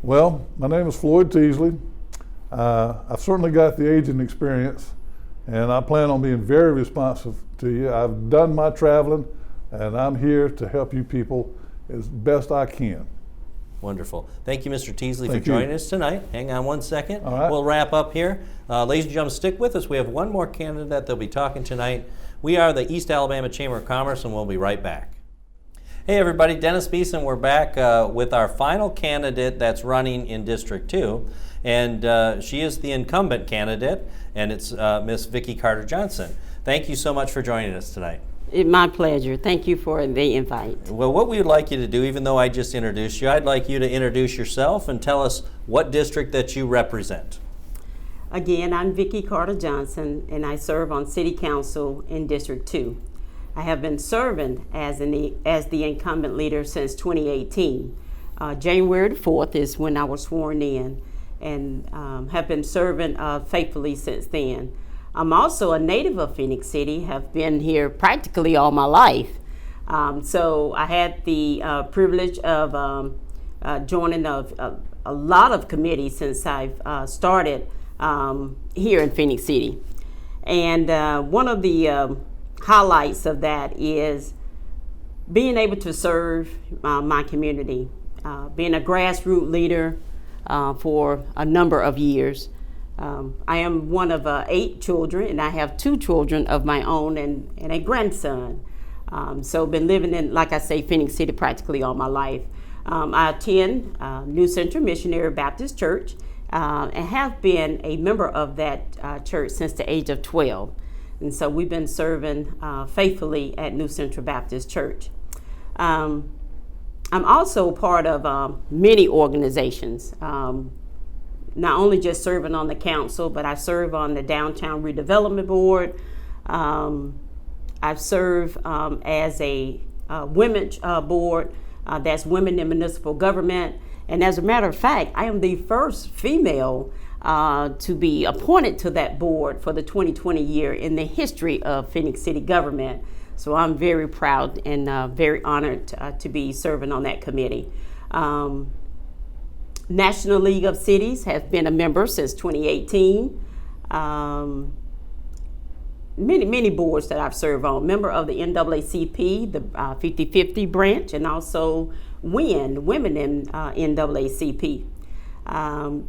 Well, my name is Floyd Teasley. I've certainly got the age and experience, and I plan on being very responsive to you. I've done my traveling, and I'm here to help you people as best I can. Wonderful. Thank you, Mr. Teasley, for joining us tonight. Hang on one second. All right. We'll wrap up here. Ladies and gentlemen, stick with us. We have one more candidate that'll be talking tonight. We are the East Alabama Chamber of Commerce, and we'll be right back. Hey everybody, Dennis Beeson. We're back with our final candidate that's running in District 2, and she is the incumbent candidate, and it's Miss Vicki Carter Johnson. Thank you so much for joining us tonight. My pleasure. Thank you for the invite. Well, what we would like you to do, even though I just introduced you, I'd like you to introduce yourself and tell us what district that you represent. Again, I'm Vicki Carter Johnson, and I serve on City Council in District 2. I have been serving as the incumbent leader since 2018. January 4th is when I was sworn in, and have been serving faithfully since then. I'm also a native of Phenix City, have been here practically all my life. So I had the privilege of joining a lot of committees since I've started here in Phenix City. And one of the highlights of that is being able to serve my community, being a grassroots leader for a number of years. I am one of 8 children, and I have 2 children of my own and a grandson. So been living in, like I say, Phenix City practically all my life. I attend New Central Missionary Baptist Church and have been a member of that church since the age of 12. And so we've been serving faithfully at New Central Baptist Church. I'm also part of many organizations. Not only just serving on the council, but I serve on the Downtown Redevelopment Board. I've served as a women's board, that's Women in Municipal Government. And as a matter of fact, I am the first female to be appointed to that board for the 2020 year in the history of Phenix City government. So I'm very proud and very honored to be serving on that committee. National League of Cities has been a member since 2018. many boards that I've served on. Member of the NAACP, the 50/50 branch, and also Women in NAACP.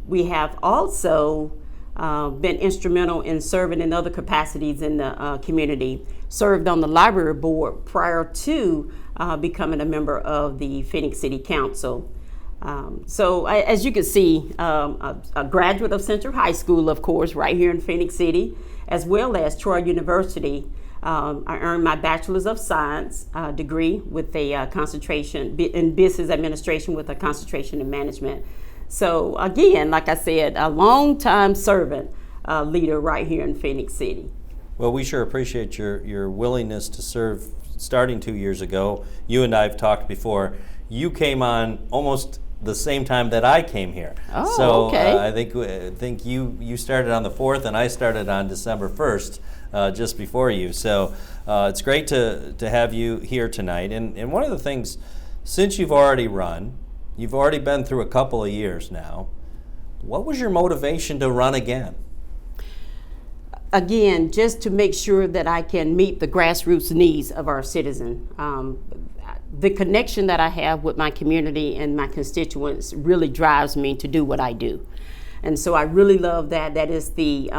We have also been instrumental in serving in other capacities in the community. Served on the library board prior to becoming a member of the Phenix City Council. So as you can see, a graduate of Central High School, of course, right here in Phenix City, as well as Troy University. I earned my Bachelor's of Science degree with a concentration in business administration with a concentration in management. So again, like I said, a long-time servant leader right here in Phenix City. Well, we sure appreciate your willingness to serve starting 2 years ago. You and I have talked before. You came on almost the same time that I came here. Oh, so okay. I think you started on the 4th and I started on December 1st, just before you. So it's great to have you here tonight. And one of the things, since you've already run, you've already been through a couple of years now, what was your motivation to run again? Again, just to make sure that I can meet the grassroots needs of our citizen. The connection that I have with my community and my constituents really drives me to do what I do. And so I really love that. That is the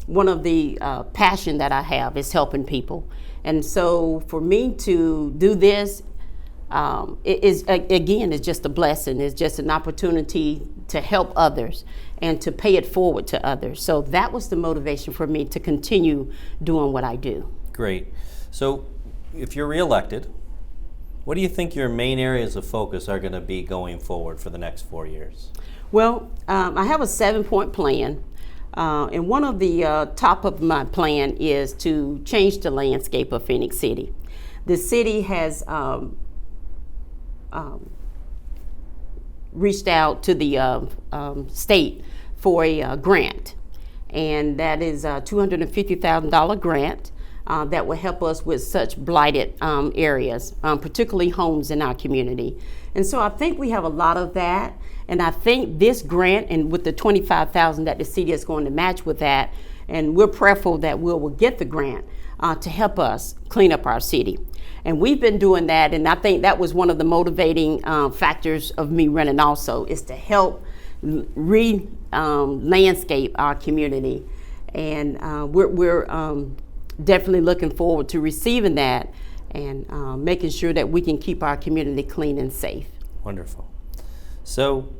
one of the passion that I have is helping people. And so for me to do this, it's just a blessing. It's just an opportunity to help others and to pay it forward to others. So that was the motivation for me to continue doing what I do. Great. So if you're reelected, what do you think your main areas of focus are going to be going forward for the next 4 years? Well, I have a 7-point plan. And one of the top of my plan is to change the landscape of Phenix City. The city has reached out to the state for a grant, and that is a $250,000 grant that will help us with such blighted areas, particularly homes in our community. And so I think we have a lot of that, and I think this grant, and with the $25,000 that the city is going to match with that, and we're prayerful that we'll get the grant to help us clean up our city. And we've been doing that, and I think that was one of the motivating factors of me running also, is to help landscape our community. And we're definitely looking forward to receiving that and making sure that we can keep our community clean and safe. Wonderful. So,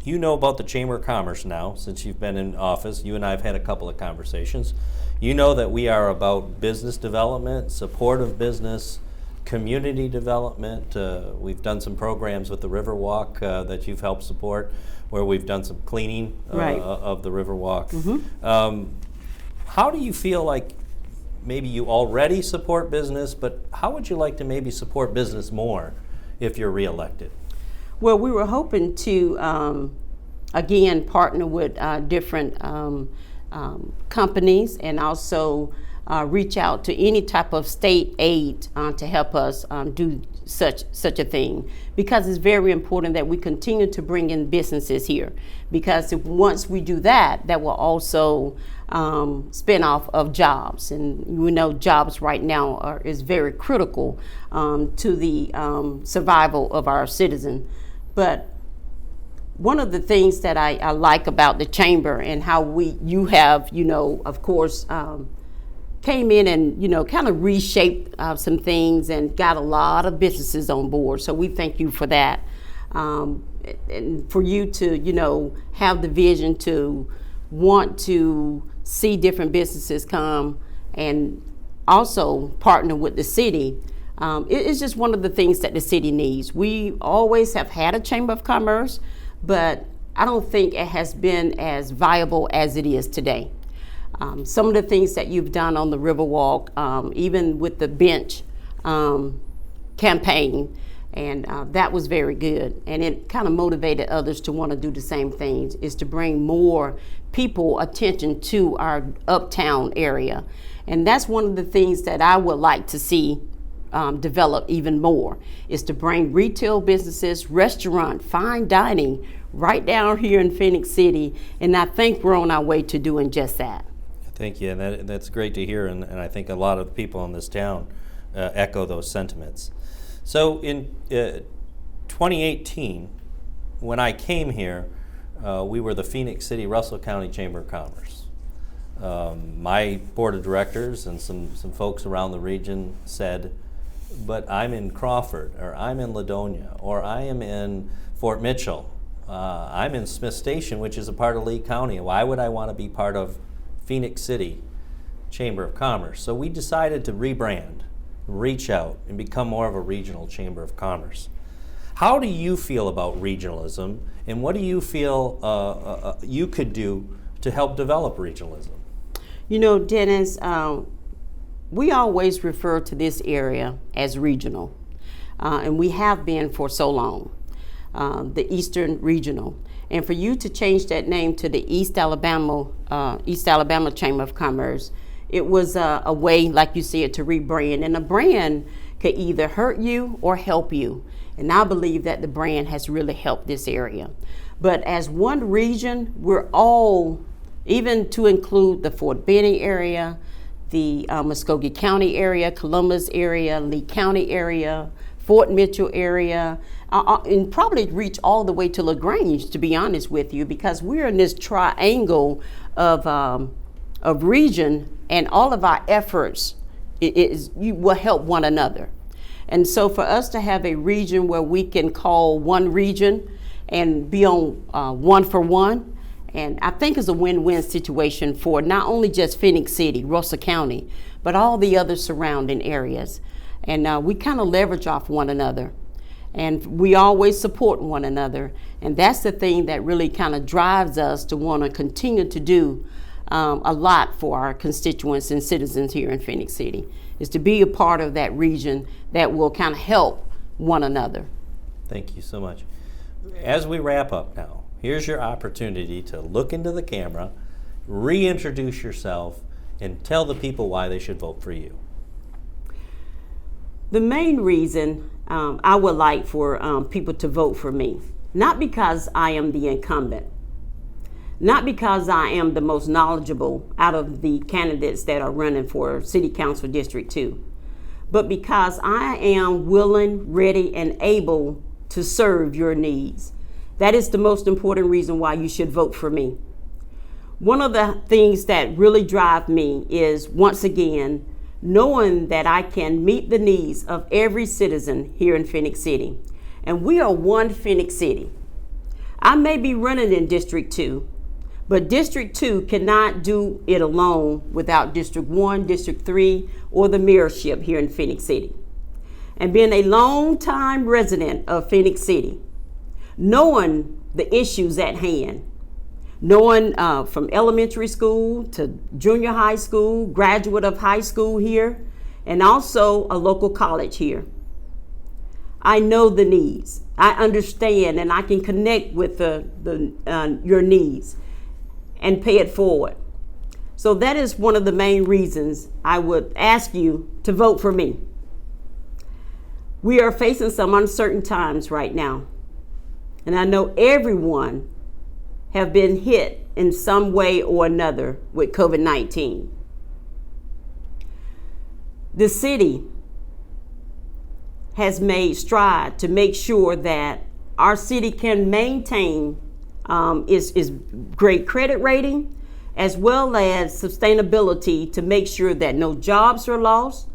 you know about the Chamber of Commerce now, since you've been in office. You and I have had a couple of conversations. You know that we are about business development, support of business, community development. We've done some programs with the Riverwalk that you've helped support, where we've done some cleaning Right. of the Riverwalk. Mm-hmm. How do you feel like maybe you already support business, but how would you like to maybe support business more if you're reelected? Well, we were hoping to, again, partner with different companies and also reach out to any type of state aid to help us do such a thing, because it's very important that we continue to bring in businesses here, because once we do that, that will also spin off of jobs, and we know jobs right now is very critical to the survival of our citizen. But one of the things that I like about the chamber and how you have, of course, came in and, kind of reshaped some things and got a lot of businesses on board. So we thank you for that. And for you to, have the vision to want to see different businesses come and also partner with the city. It's just one of the things that the city needs. We always have had a Chamber of Commerce, but I don't think it has been as viable as it is today. Some of the things that you've done on the Riverwalk, even with the bench campaign, and that was very good. And it kind of motivated others to want to do the same things, is to bring more people attention to our uptown area. And that's one of the things that I would like to see develop even more, is to bring retail businesses, restaurant, fine dining right down here in Phenix City. And I think we're on our way to doing just that. Thank you, and that's great to hear, and I think a lot of the people in this town echo those sentiments. So in 2018, when I came here, we were the Phenix City Russell County Chamber of Commerce. My board of directors and some folks around the region said, but I'm in Crawford, or I'm in Ladonia, or I am in Fort Mitchell, I'm in Smith Station, which is a part of Lee County. Why would I want to be part of Phenix City Chamber of Commerce? So we decided to rebrand, reach out, and become more of a regional Chamber of Commerce. How do you feel about regionalism, and what do you feel you could do to help develop regionalism? You know, Dennis, we always refer to this area as regional, and we have been for so long, the Eastern Regional. And for you to change that name to the East Alabama Chamber of Commerce, it was a way, like you said, to rebrand. And a brand could either hurt you or help you. And I believe that the brand has really helped this area. But as one region, we're all, even to include the Fort Benning area, the Muskogee County area, Columbus area, Lee County area, Fort Mitchell area, and probably reach all the way to LaGrange, to be honest with you, because we're in this triangle of region, and all of our efforts will help one another. And so for us to have a region where we can call one region and be on one for one, and I think it's a win-win situation for not only just Phenix City, Russell County, but all the other surrounding areas. And we kind of leverage off one another. And we always support one another. And that's the thing that really kind of drives us to want to continue to do a lot for our constituents and citizens here in Phenix City, is to be a part of that region that will kind of help one another. Thank you so much. As we wrap up now, here's your opportunity to look into the camera, reintroduce yourself, and tell the people why they should vote for you. The main reason I would like for people to vote for me, not because I am the incumbent, not because I am the most knowledgeable out of the candidates that are running for City Council District 2, but because I am willing, ready, and able to serve your needs. That is the most important reason why you should vote for me. One of the things that really drive me is, once again, knowing that I can meet the needs of every citizen here in Phenix City. And we are one Phenix City. I may be running in District 2, but District 2 cannot do it alone without District 1, District 3, or the mayorship here in Phenix City. And being a long-time resident of Phenix City, knowing the issues at hand, knowing from elementary school to junior high school, graduate of high school here, and also a local college here. I know the needs. I understand, and I can connect with your needs and pay it forward. So that is one of the main reasons I would ask you to vote for me. We are facing some uncertain times right now, and I know everyone have been hit in some way or another with COVID-19. The city has made stride to make sure that our city can maintain its great credit rating, as well as sustainability, to make sure that no jobs are lost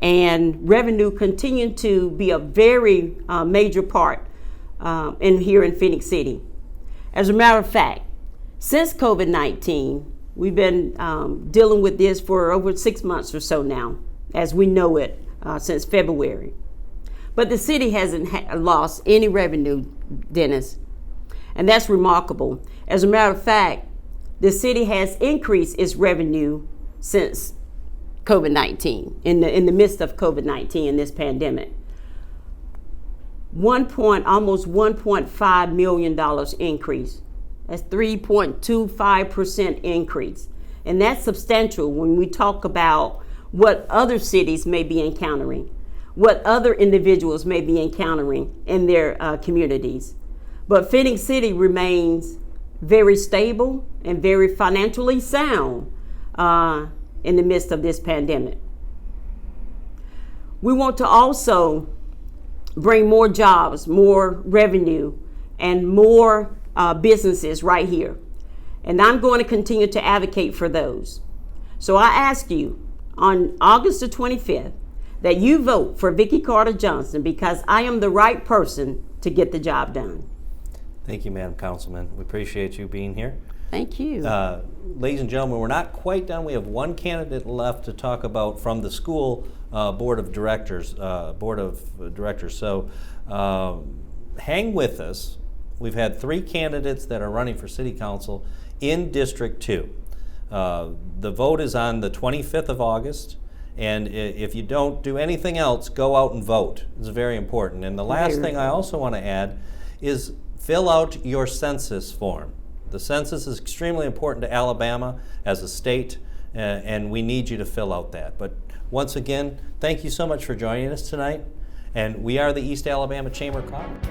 and revenue continue to be a very major part here in Phenix City. As a matter of fact, since COVID-19, we've been dealing with this for over 6 months or so now, as we know it, since February. But the city hasn't lost any revenue, Dennis, and that's remarkable. As a matter of fact, the city has increased its revenue since COVID-19, in the midst of COVID-19 in this pandemic. Almost $1.5 million increase. That's 3.25% increase. And that's substantial when we talk about what other cities may be encountering, what other individuals may be encountering in their communities. But Phenix City remains very stable and very financially sound in the midst of this pandemic. We want to also bring more jobs, more revenue, and more businesses right here. And I'm going to continue to advocate for those. So I ask you on August the 25th that you vote for Vicki Carter Johnson, because I am the right person to get the job done. Thank you, Madam Councilman. We appreciate you being here. Thank you. Ladies and gentlemen, we're not quite done. We have one candidate left to talk about from the school board of directors. So hang with us. We've had 3 candidates that are running for city council in District 2. The vote is on the 25th of August. And if you don't do anything else, go out and vote. It's very important. And the last thing I also want to add is fill out your census form. The census is extremely important to Alabama as a state, and we need you to fill out that. But once again, thank you so much for joining us tonight. And we are the East Alabama Chamber of Commerce.